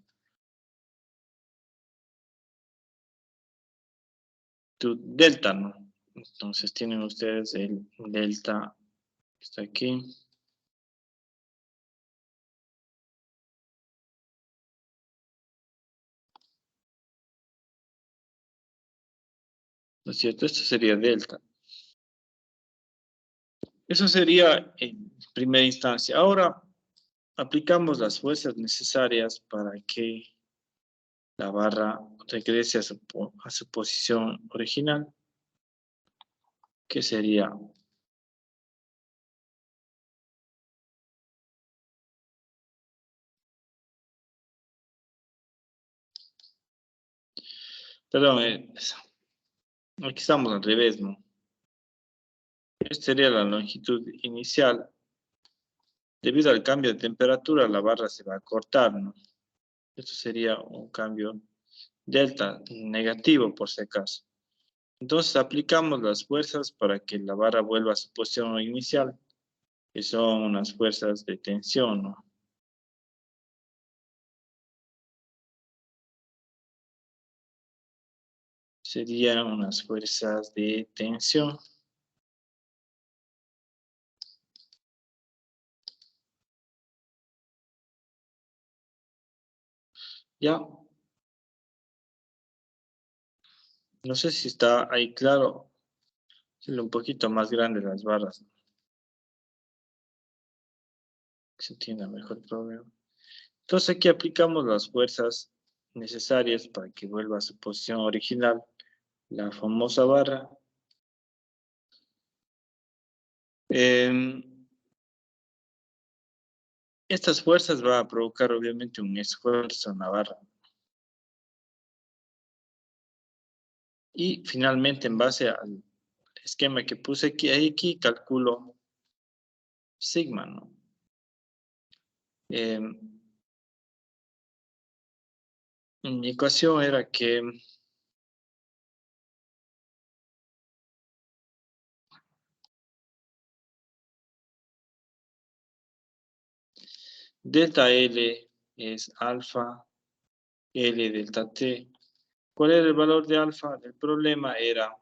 delta, ¿no? Entonces tienen ustedes el delta que está aquí. ¿No es cierto? Esto sería delta. Eso sería en primera instancia. Ahora aplicamos las fuerzas necesarias para que la barra regrese a su posición original, que sería Perdón, aquí estamos al revés, ¿no? Esta sería la longitud inicial. Debido al cambio de temperatura, la barra se va a cortar, ¿no? Esto sería un cambio delta negativo, por si acaso. Entonces aplicamos las fuerzas para que la barra vuelva a su posición inicial, que son unas fuerzas de tensión, ¿no? Serían unas fuerzas de tensión. Ya. No sé si está ahí claro. Hacerle un poquito más grande las barras, ¿no? Que se entienda mejor el problema. Entonces aquí aplicamos las fuerzas necesarias para que vuelva a su posición original, la famosa barra. Estas fuerzas van a provocar obviamente un esfuerzo en la barra. Y finalmente, en base al esquema que puse aquí calculo sigma, ¿no? Mi ecuación era que delta L es alfa L delta T. ¿Cuál era el valor de alfa? El problema era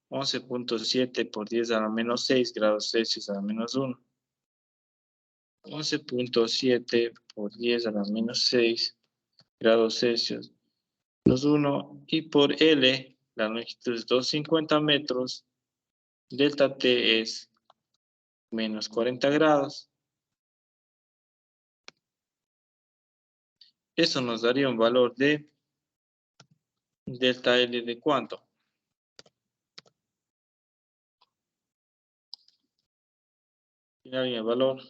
11.7 por 10 a la menos 6 grados Celsius a la menos 1. 11.7 por 10 a la menos 6 grados Celsius menos 1. Y por L, la longitud es 250 metros. Delta T es menos 40 grados. Eso nos daría un valor de delta L de ¿cuánto? ¿Tiene alguien el valor?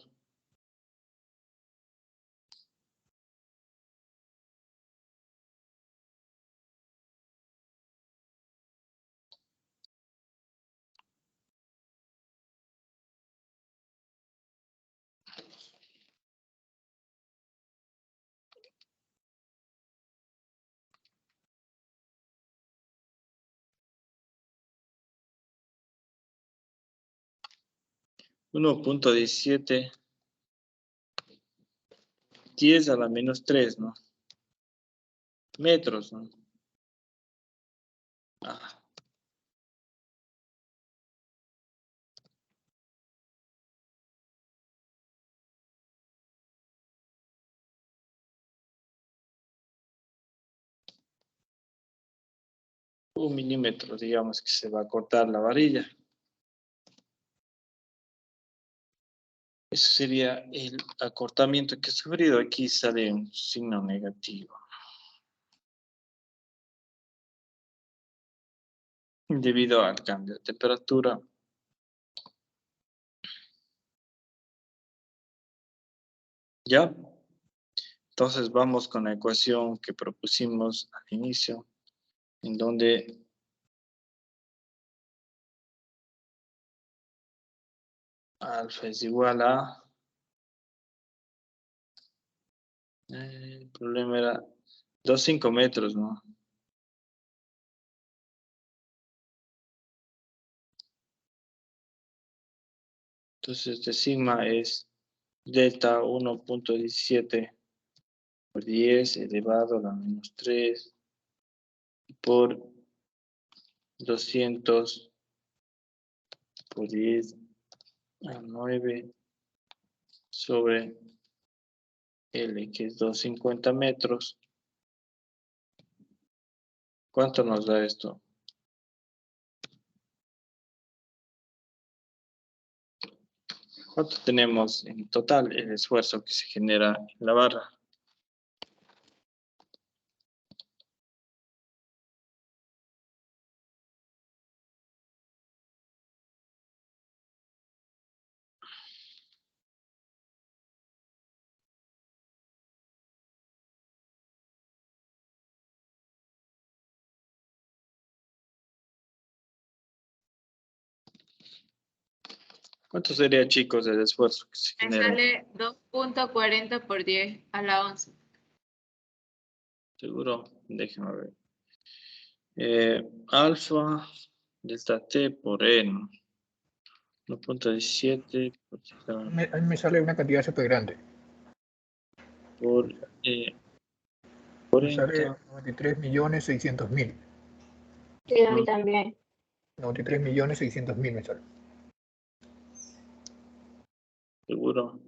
(1.17 10 a la menos 3, ¿no? Metros, ¿no? Ah. Un milímetro, digamos que se va a cortar la varilla. Eso sería el acortamiento que he sufrido. Aquí sale un signo negativo. Debido al cambio de temperatura. ¿Ya? Entonces vamos con la ecuación que propusimos al inicio, en donde alfa es igual a... el problema era 2,5 metros, ¿no? Entonces este sigma es delta 1.17 por 10 elevado a la menos 3 por 200 por 10 a 9 sobre L, que es 250 metros. ¿Cuánto nos da esto? ¿Cuánto tenemos en total el esfuerzo que se genera en la barra? ¿Cuánto sería, chicos, el esfuerzo que se Me genera? sale 2.40 por 10 a la 11. ¿Seguro? Déjenme ver. Alfa delta T por N. 1.17 por A mí me sale una cantidad súper grande. por Me sale 40. 93.600.000. Sí, a mí también. 93.600.000 me sale. Seguro.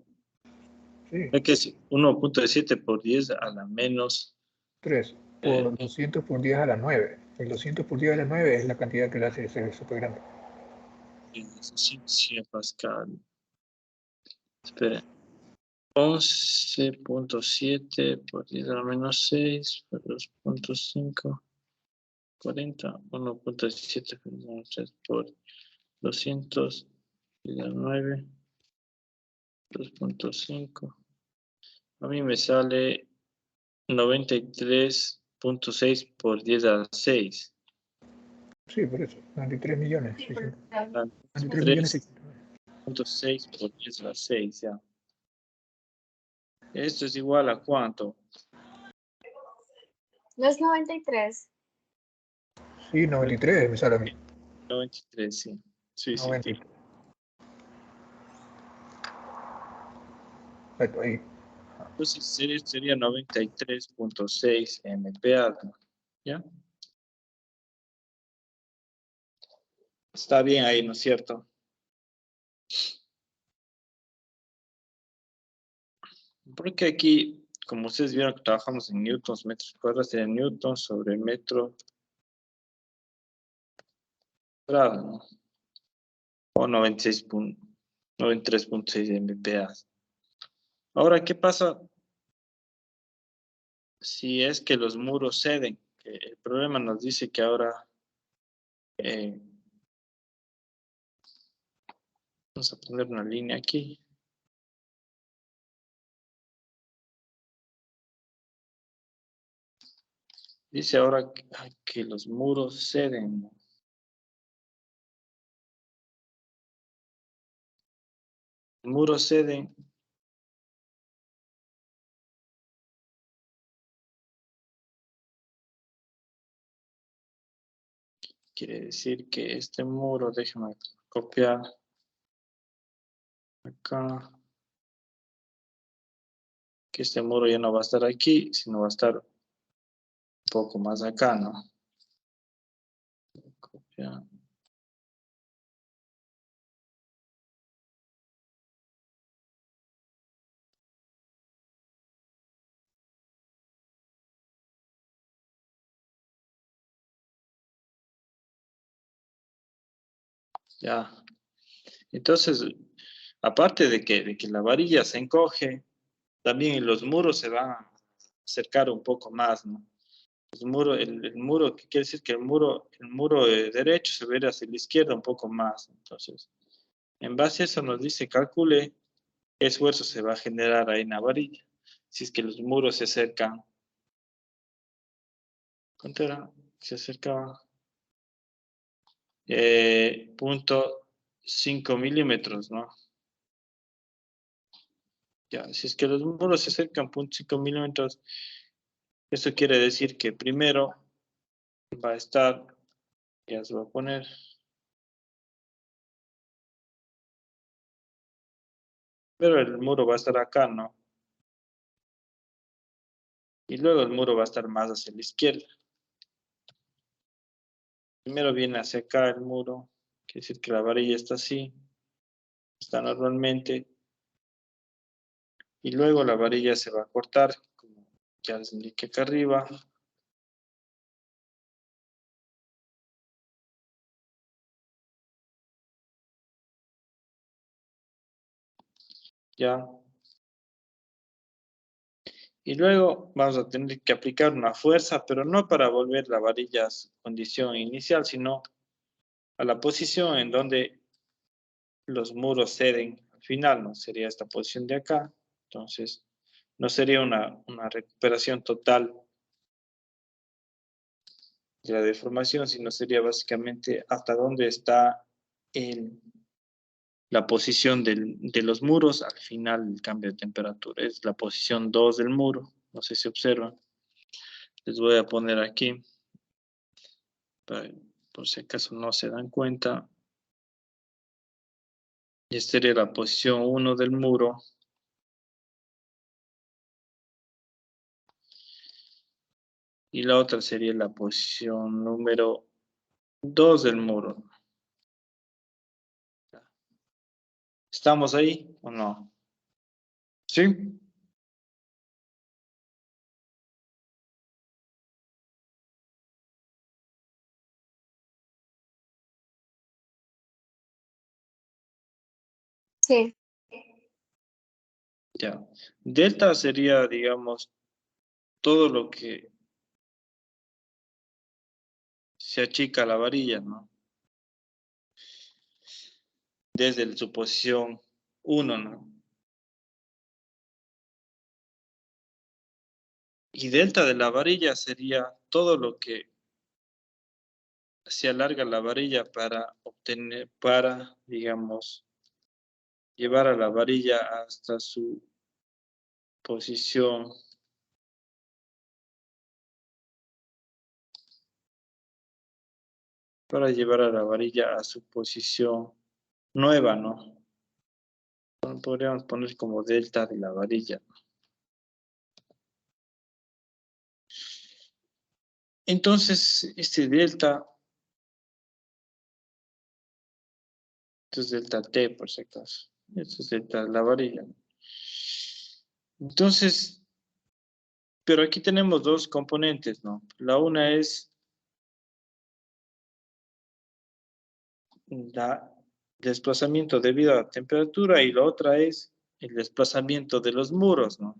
Sí, Es que es 1.17 por 10 a la menos 3 por 200 por 10 a la 9. El 200 por 10 a la 9 es la cantidad que le hace ser súper grande. eficiencia Pascal. Espera. 11.7 por 10 a la menos 6 por 2.5. 40. 1.17 por 200 y la 9. 2.5. A mí me sale 93.6 por 10 a la 6. Sí, por eso. 93 millones. Sí, 600. porque 93 millones 600. 3.6 por 10 a la 6, ya. Esto es igual a ¿cuánto? no es 93. Sí, 93 me sale a mí. 93, sí. Sí, sí. 93. Exacto, ahí. Entonces sería 93.6 MPa, ¿no? ¿Ya? Está bien ahí, ¿no es cierto? Porque aquí, como ustedes vieron que trabajamos en newtons, metros cuadrados, sería newtons sobre metro cuadrado, ¿no? O 93.6 MPa. Ahora, ¿qué pasa si es que los muros ceden? Que el problema nos dice que ahora vamos a poner una línea aquí. Dice ahora que los muros ceden. Los muros ceden. Quiere decir que este muro, déjame copiar acá. Que este muro ya no va a estar aquí, sino va a estar un poco más acá, ¿no? Copiar. Ya. Entonces, aparte de que la varilla se encoge, también los muros se van a acercar un poco más, ¿no? El muro, que quiere decir que el muro derecho se ve hacia la izquierda un poco más. Entonces, en base a eso nos dice, calcule qué esfuerzo se va a generar ahí en la varilla. Si es que los muros se acercan. ¿Cuánto era? Se acercaban. 0.5 milímetros, ¿no? Ya, si es que los muros se acercan 0.5 milímetros, eso quiere decir que primero va a estar, ya se va a poner, pero el muro va a estar acá, ¿no? Y luego el muro va a estar más hacia la izquierda. Primero viene hacia acá el muro, quiere decir que la varilla está así, está normalmente, y luego la varilla se va a cortar, como ya les indiqué acá arriba. Ya. Y luego vamos a tener que aplicar una fuerza, pero no para volver la varilla a su condición inicial, sino a la posición en donde los muros ceden. Al final, ¿no? Sería esta posición de acá. Entonces, no sería una recuperación total de la deformación, sino sería básicamente hasta dónde está el la posición de los muros al final del cambio de temperatura. Es la posición 2 del muro. No sé si observan. Les voy a poner aquí, por si acaso no se dan cuenta. Y esta sería la posición 1 del muro. Y la otra sería la posición número 2 del muro. ¿Estamos ahí o no? ¿Sí? Sí. Ya. Delta sería, digamos, todo lo que se achica la varilla, ¿no? Desde su posición 1, ¿no? Y delta de la varilla sería todo lo que se alarga la varilla para obtener, para, digamos, llevar a la varilla hasta su posición. Para llevar a la varilla a su posición nueva, ¿no? Podríamos poner como delta de la varilla. Entonces, este delta, esto es delta T por si acaso. Esto es delta de la varilla. Entonces, pero aquí tenemos dos componentes, ¿no? La una es el desplazamiento debido a la temperatura y la otra es el desplazamiento de los muros, ¿no?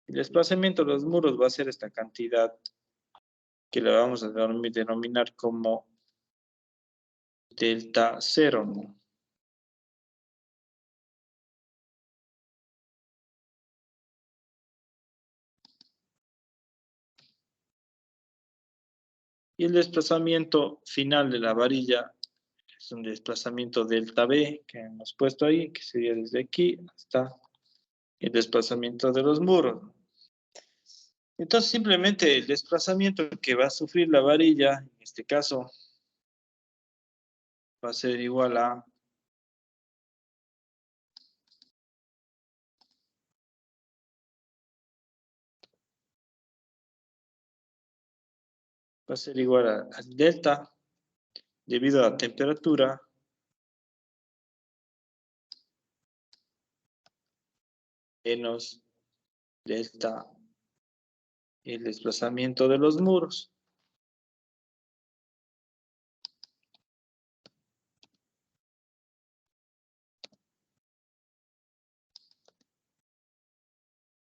El desplazamiento de los muros va a ser esta cantidad que le vamos a denominar como delta 0, ¿no? Y el desplazamiento final de la varilla es un desplazamiento delta B que hemos puesto ahí, que sería desde aquí hasta el desplazamiento de los muros. Entonces simplemente el desplazamiento que va a sufrir la varilla, en este caso, va a ser igual a delta debido a la temperatura menos delta el desplazamiento de los muros.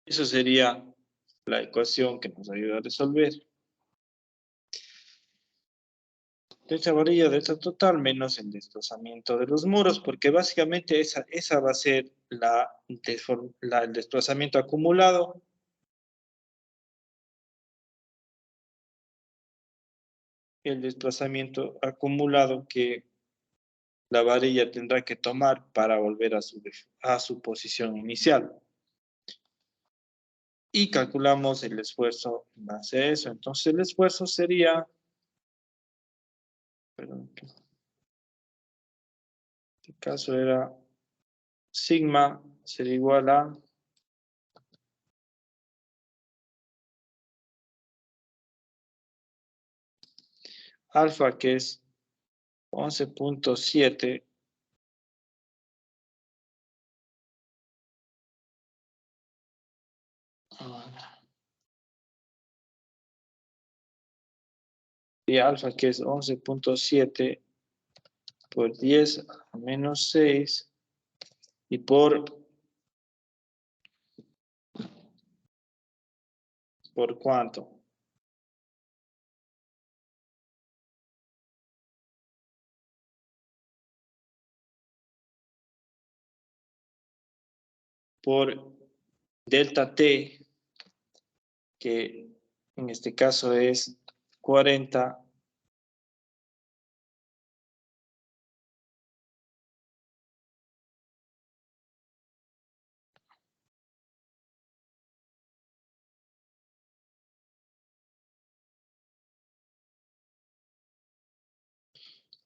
Eso sería la ecuación que nos ayuda a resolver. Delta varilla, delta total menos el desplazamiento de los muros, porque básicamente esa va a ser el desplazamiento acumulado. El desplazamiento acumulado que la varilla tendrá que tomar para volver a su posición inicial. Y calculamos el esfuerzo en base a eso. Entonces el esfuerzo sería, perdón, en este caso era sigma, sería igual a alfa, que es 11.7 y alfa, que es 11.7 por 10 a menos 6 y ¿por cuánto? Por delta T, que en este caso es 40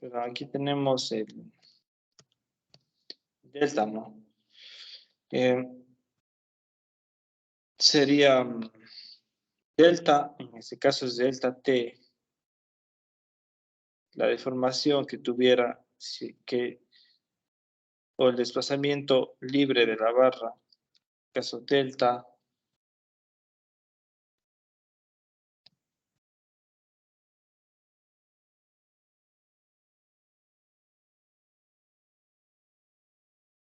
Pero aquí tenemos el delta, ¿no? Sería delta, en este caso es delta T, la deformación que tuviera, o el desplazamiento libre de la barra, caso delta,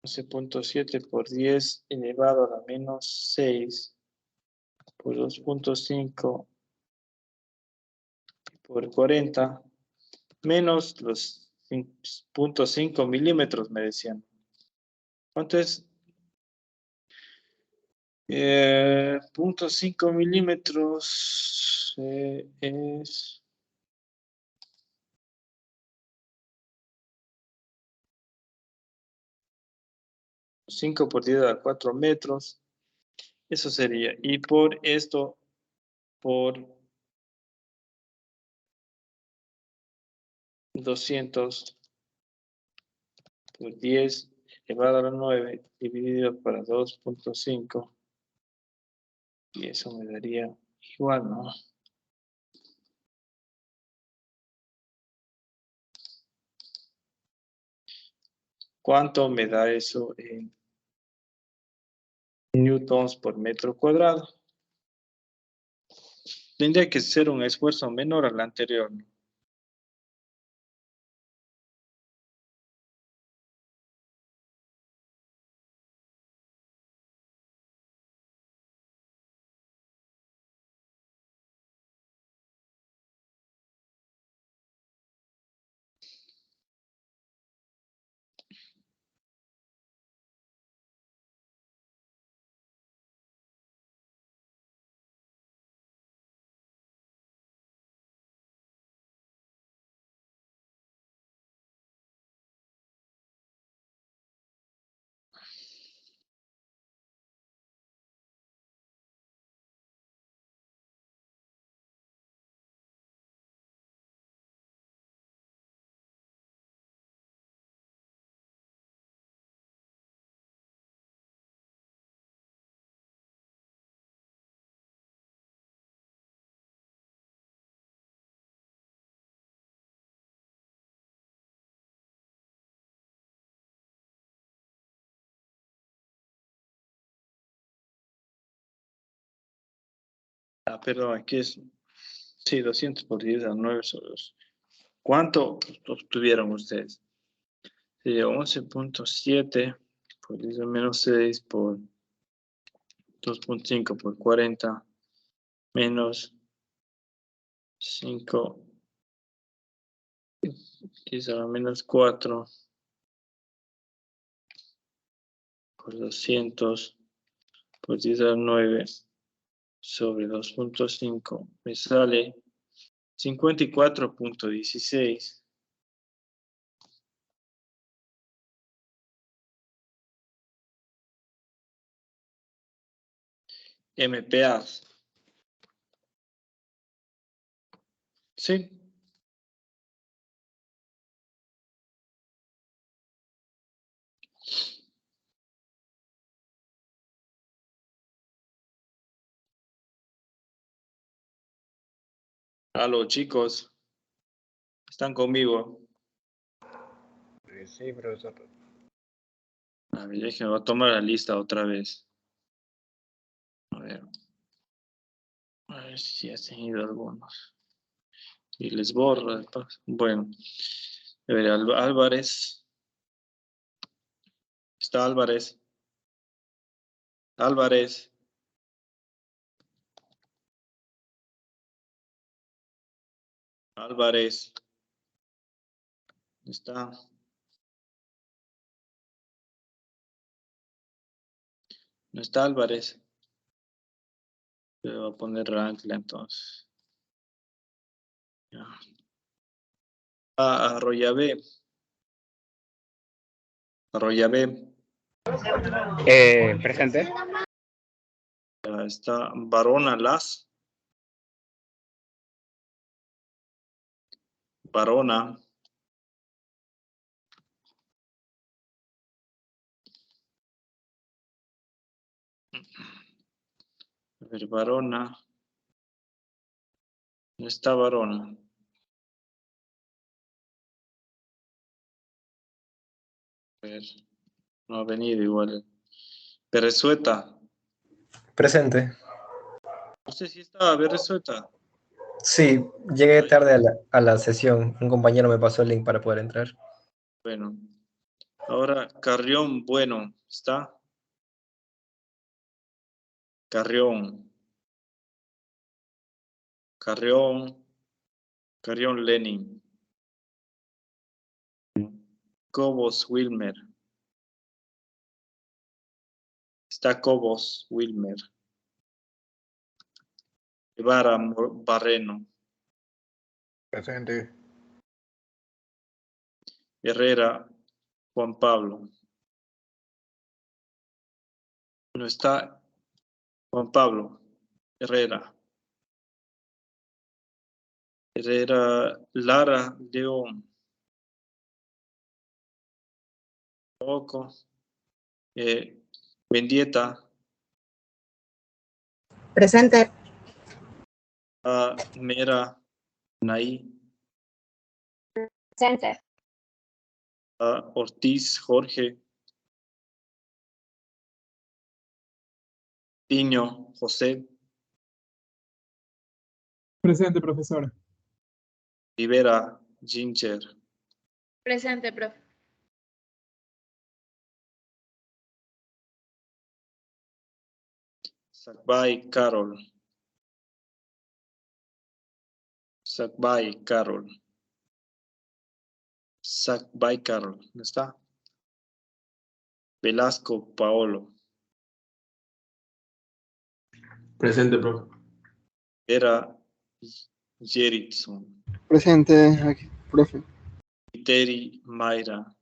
.7 por 10 elevado a la menos 6 por 2.5 por 40 menos los 0.5 milímetros, me decían. ¿Cuánto es? 0.5 milímetros es 5 por 10 a la 4 metros. Eso sería. Y por esto, por 200 por 10 elevado a la 9 dividido para 2.5. Y eso me daría igual, ¿no? ¿Cuánto me da eso en newtons por metro cuadrado? Tendría que ser un esfuerzo menor al anterior, ¿no? Pero aquí es, sí, 200 por 10 a la 9 sobre 2. ¿Cuánto obtuvieron ustedes? Sería 11.7 por 10 a menos 6 por 2.5 por 40 menos 5 10 a la menos 4 por 200 por 10 a la 9 sobre 2.5 me sale 54.16. MPa. Sí. Aló, chicos. ¿Están conmigo? Sí, profesor. A ver, déjenme, voy a tomar la lista otra vez. A ver si ya se han ido algunos. Y les borro después. Bueno, a ver, Álvarez. Está Álvarez. Álvarez. Álvarez. Está. No está Álvarez. Le voy a poner Rankle entonces. Ya. Arroyave. Arroyave. Presente. Ya está Barona Las. Barona. ver, Varona. No está Varona. A ver, no ha venido igual. Berezueta. Presente. No sé si estaba Berezueta. Sí, llegué tarde a la sesión. Un compañero me pasó el link para poder entrar. Bueno. Ahora, Carrión Bueno. ¿Está? Carrión. Carrión Lenin. Cobos Wilmer. Está Cobos Wilmer. Guevara Barreno. Presente. Herrera Juan Pablo. No está Juan Pablo Herrera. Lara León. Poco. Mendieta. Presente. Mera Naí. Presente. Ortiz Jorge. Piño José. Presente, profesor. Rivera Ginger. Presente, profe. Sakbay Carol. Sakbay Carol. Sakbay Carol. ¿No está? Velasco Paolo. Presente, profe. Era Jeritson. Presente, aquí, profe. Iteri Mayra.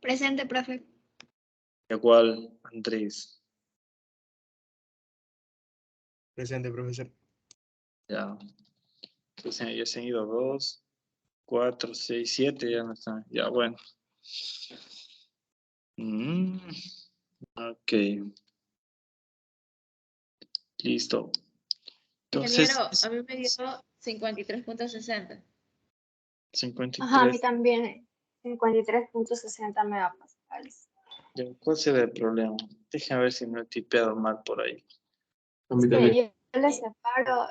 Presente, profe. Igual Andrés. Presente, profesor. Ya. Entonces ya se han ido 2, 4, 6, 7. Ya no están. Ya, bueno. Ok. Listo. Entonces, Ingeniero, a mí me dio 53.60. 53. Ajá, a mí también 53.60 megapascales. Ya, ¿cuál será el problema? Déjame ver si no he tipeado mal por ahí. A mí Es que también. yo le separo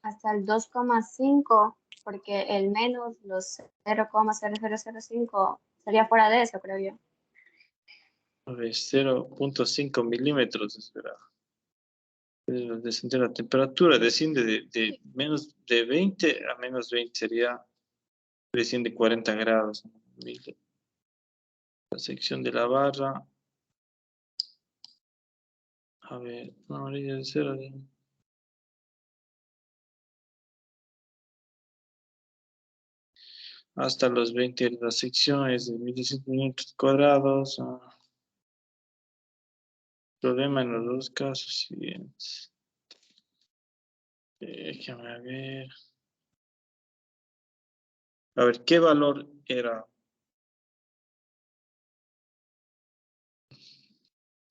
hasta el 2,5 porque el menos los 0,0005 sería fuera de eso, creo yo. A ver, 0.5 milímetros, espera. La temperatura desciende de menos de 20 a menos 20, desciende 40 grados. La sección de la barra. A ver, una orilla de 0. Hasta los 20 de la sección es de 1.600 metros cuadrados. Problema en los dos casos siguientes. Déjame ver. A ver, ¿qué valor era?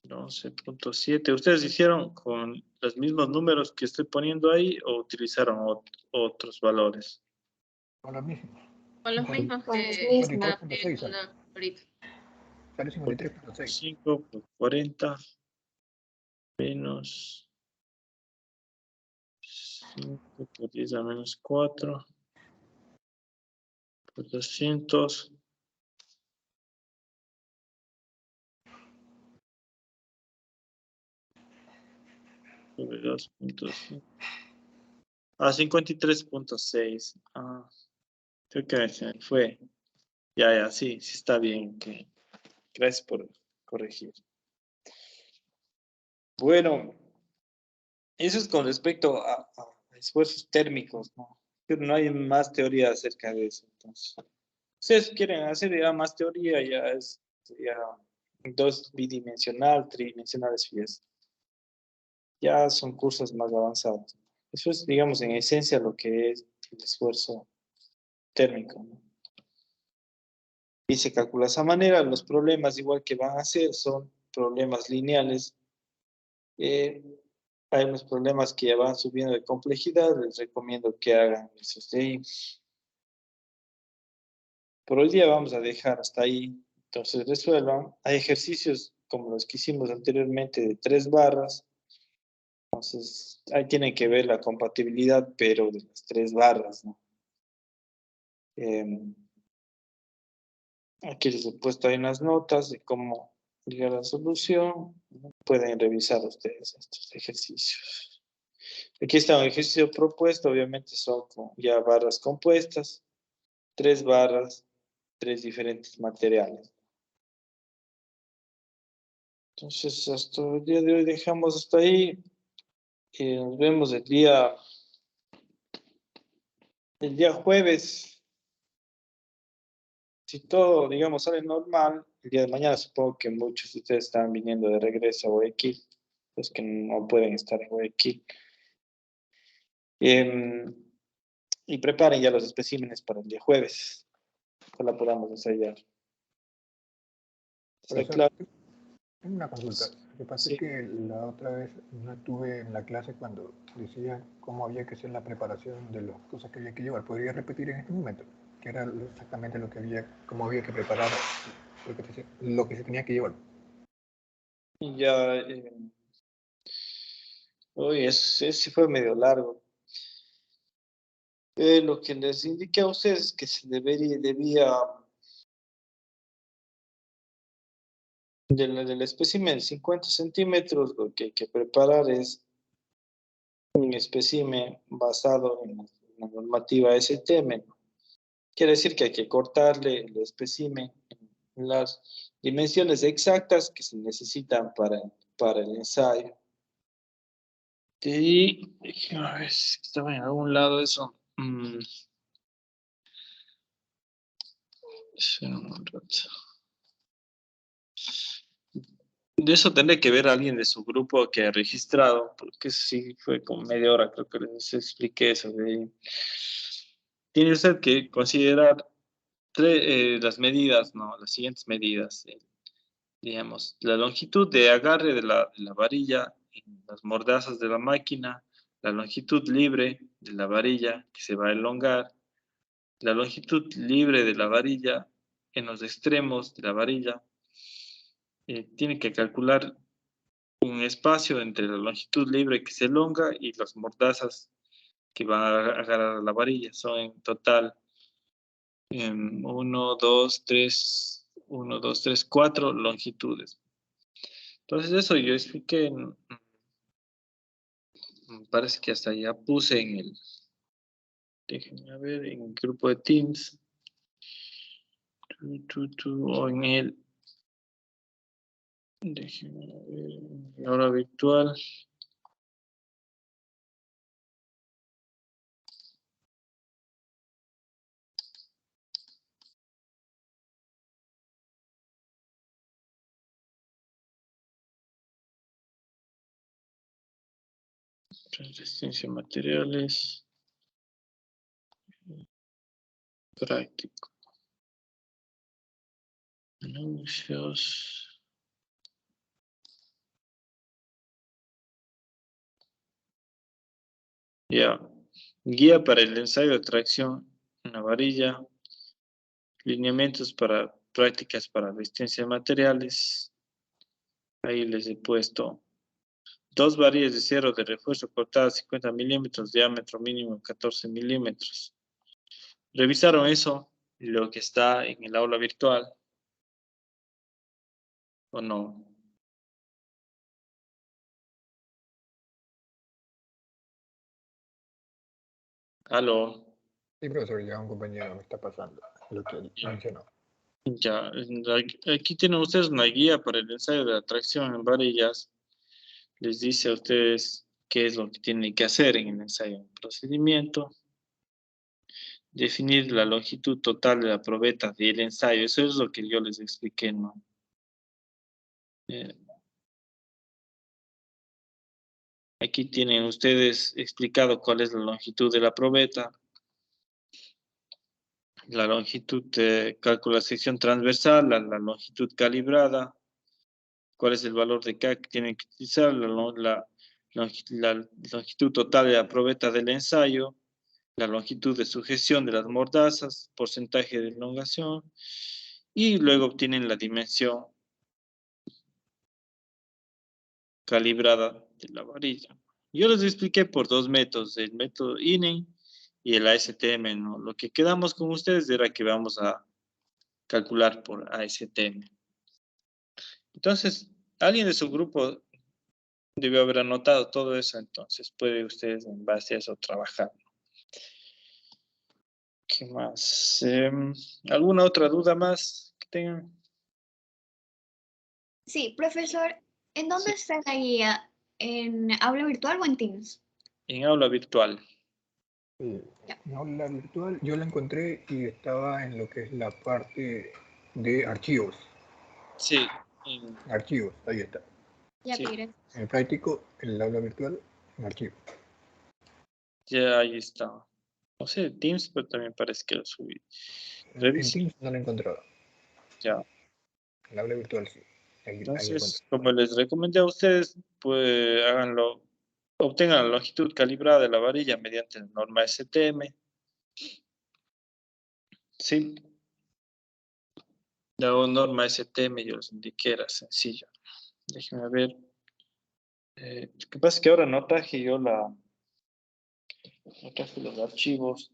11.7. ¿Ustedes hicieron con los mismos números que estoy poniendo ahí o utilizaron otros valores? Con lo mismo. Con los mismos Con los que mismos. está 53.6 sale. ahorita. Sale 53.6. 5 por 40 menos 5 por 10 a menos 4 por 200. Sobre 2.5. 53.6. Creo que se me fue. Ya, sí está bien. Okay. Gracias por corregir. Bueno, eso es con respecto a esfuerzos térmicos, ¿no? Pero no hay más teoría acerca de eso. Entonces, ustedes quieren hacer ya más teoría, ya es ya dos bidimensional, tridimensionales, ya son cursos más avanzados. Eso es, digamos, en esencia lo que es el esfuerzo térmico, ¿no? Y se calcula de esa manera. Los problemas igual que van a ser son problemas lineales. Hay unos problemas que ya van subiendo de complejidad, les recomiendo que hagan esos de ahí. Por hoy día vamos a dejar hasta ahí. Entonces resuelvan. Hay ejercicios como los que hicimos anteriormente de 3 barras. Entonces ahí tienen que ver la compatibilidad, pero de las 3 barras, ¿no? Aquí les he puesto ahí unas notas de cómo llegar a la solución. Pueden revisar ustedes estos ejercicios. Aquí está un ejercicio propuesto, obviamente son ya barras compuestas, 3 barras, 3 diferentes materiales. Entonces, hasta el día de hoy dejamos hasta ahí. Nos vemos el día jueves. Si todo, digamos, sale normal, el día de mañana supongo que muchos de ustedes están viniendo de regreso a Guayaquil, los que no pueden estar en Guayaquil. Y preparen ya los especímenes para el día jueves. Ojalá podamos ensayar. ¿Está Profesor, claro? tengo una consulta. Lo que pasa Sí. es que la otra vez no estuve en la clase cuando decía cómo había que hacer la preparación de las cosas que había que llevar. ¿Podría repetir en este momento? Que era exactamente lo que cómo había que preparar lo que se tenía que llevar. Y ya, uy, ese fue medio largo. Lo que les indiqué a ustedes es que se debía del espécimen 50 centímetros, lo que hay que preparar es un espécimen basado en la normativa STM, ¿no? Quiere decir que hay que cortarle el espécimen en las dimensiones exactas que se necesitan para el ensayo. Y déjame ver si estaba en algún lado eso. Espera un rato. De eso tendré que ver a alguien de su grupo que ha registrado, porque sí fue como media hora, creo que les expliqué eso. Tiene usted que considerar las medidas, ¿no? Las siguientes medidas. Digamos, la longitud de agarre de la varilla en las mordazas de la máquina, la longitud libre de la varilla que se va a elongar, la longitud libre de la varilla en los extremos de la varilla. Tiene que calcular un espacio entre la longitud libre que se elonga y las mordazas que van a agarrar a la varilla. Son en total 1, 2, 3, 4 longitudes. Entonces eso yo expliqué, parece que hasta ya puse en el, déjenme ver, en el grupo de Teams, o en el, déjenme ver, en la hora virtual. Resistencia a materiales. Práctico. Anuncios. Ya. Guía para el ensayo de tracción en la varilla. Lineamientos para prácticas para resistencia de materiales. Ahí les he puesto 2 varillas de cierre de refuerzo cortadas 50 milímetros, diámetro mínimo 14 milímetros. ¿Revisaron eso? Lo que está en el aula virtual. ¿O no? ¿Aló? Sí, profesor, ya un compañero me está pasando lo que mencionó. Ya, aquí tienen ustedes una guía para el ensayo de la tracción en varillas. Les dice a ustedes qué es lo que tienen que hacer en el ensayo. Procedimiento. Definir la longitud total de la probeta del ensayo. Eso es lo que yo les expliqué, ¿no? Aquí tienen ustedes explicado cuál es la longitud de la probeta. La longitud de cálculo de sección transversal, la longitud calibrada. Cuál es el valor de K que tienen que utilizar, la la longitud total de la probeta del ensayo, la longitud de sujeción de las mordazas, porcentaje de elongación, y luego obtienen la dimensión calibrada de la varilla. Yo les expliqué por dos métodos, el método INEN y el ASTM, ¿no? Lo que quedamos con ustedes era que vamos a calcular por ASTM. Entonces, alguien de su grupo debió haber anotado todo eso, entonces puede ustedes en base a eso trabajar. ¿Qué más? ¿Alguna otra duda más que tengan? Sí, profesor, ¿en dónde está la guía? ¿En aula virtual o en Teams? En aula virtual. En aula virtual yo la encontré y estaba en lo que es la parte de archivos. Sí. Archivos, ahí está. Ya, Sí. Tigre. En el práctico, en el aula virtual, en archivos. Ya ahí está. No sé, Teams, pero también parece que lo subí. En Revise. Teams no la he encontrado. Ya. En el aula virtual sí. Ahí Entonces, encontré. como les recomendé a ustedes, pues háganlo. Obtengan la longitud calibrada de la varilla mediante la norma STM. Sí. La norma STM, yo les indiqué, era sencilla. Déjenme ver. Lo que pasa es que ahora no traje yo no traje los archivos.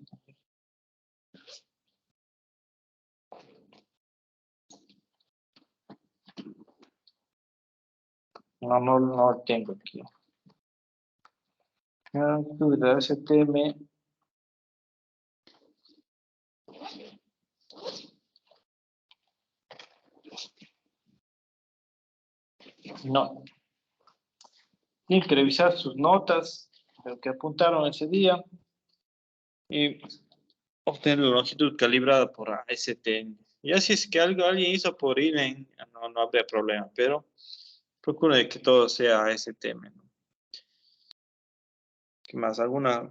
No lo tengo aquí. La STM. No. Tienen que revisar sus notas, lo que apuntaron ese día, y obtener la longitud calibrada por ASTM. Ya si es que alguien hizo por INEN, no habría problema, pero procure que todo sea ASTM, ¿no? ¿Qué más? ¿Alguna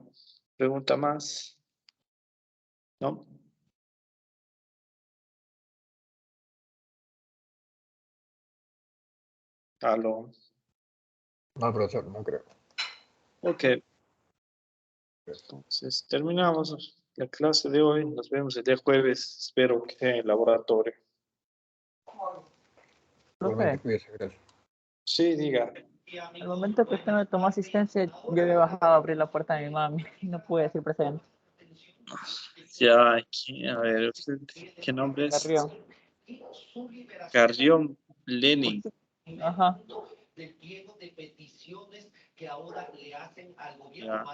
pregunta más? ¿No? Aló. No, profesor, no creo. Ok. Entonces, terminamos la clase de hoy. Nos vemos el día jueves. Espero que en el laboratorio. Igualmente, Profe, cuídese, gracias. Sí, diga. al momento que usted me tomó asistencia, yo había bajado a abrir la puerta de mi mami y no pude decir presente. Ya, a ver, ¿usted qué nombre es? Carrión. Carrión Lenin. Ajá. Ya,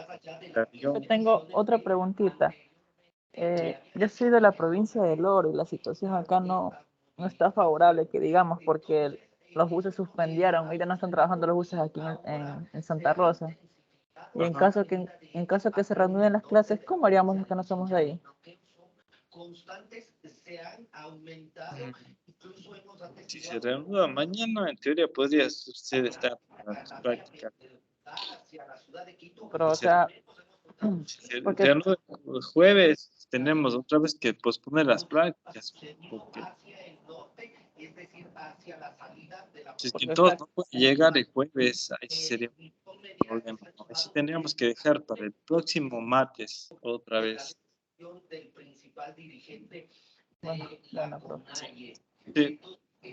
Carrión. Yo tengo otra preguntita. Yo soy de la provincia del Oro y la situación acá no está favorable, que digamos, porque los buses suspendieron, ahorita no están trabajando los buses aquí en Santa Rosa. Y en caso que se reanuden las clases, ¿cómo haríamos los que no somos de ahí? Si se reanuda mañana, en teoría podría usted estar en las prácticas. Pero, o sea, Si se porque, reanuda el jueves, tenemos otra vez que posponer las prácticas. Porque si es que o todos sea, no pueden llegar el jueves, ahí sí sería un problema, ¿no? Ahí sí tendríamos que dejar para el próximo martes otra vez. bueno, profe. Sí.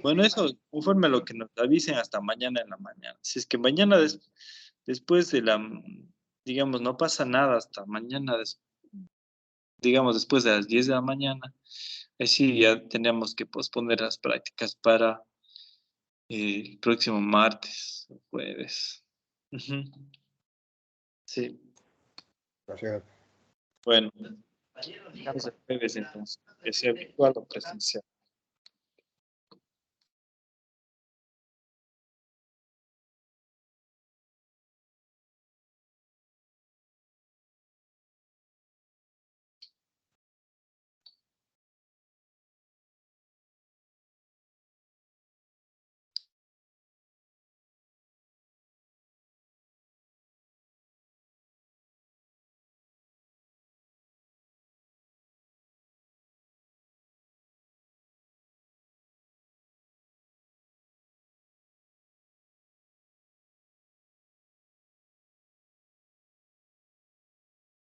Bueno, eso conforme a lo que nos avisen hasta mañana en la mañana. Si es que mañana después de digamos, no pasa nada hasta mañana, digamos, después de las 10 de la mañana, sí ya tenemos que posponer las prácticas para el próximo martes o jueves. Ujú. Sí, Gracias. bueno, es el jueves entonces, que sea virtual o presencial.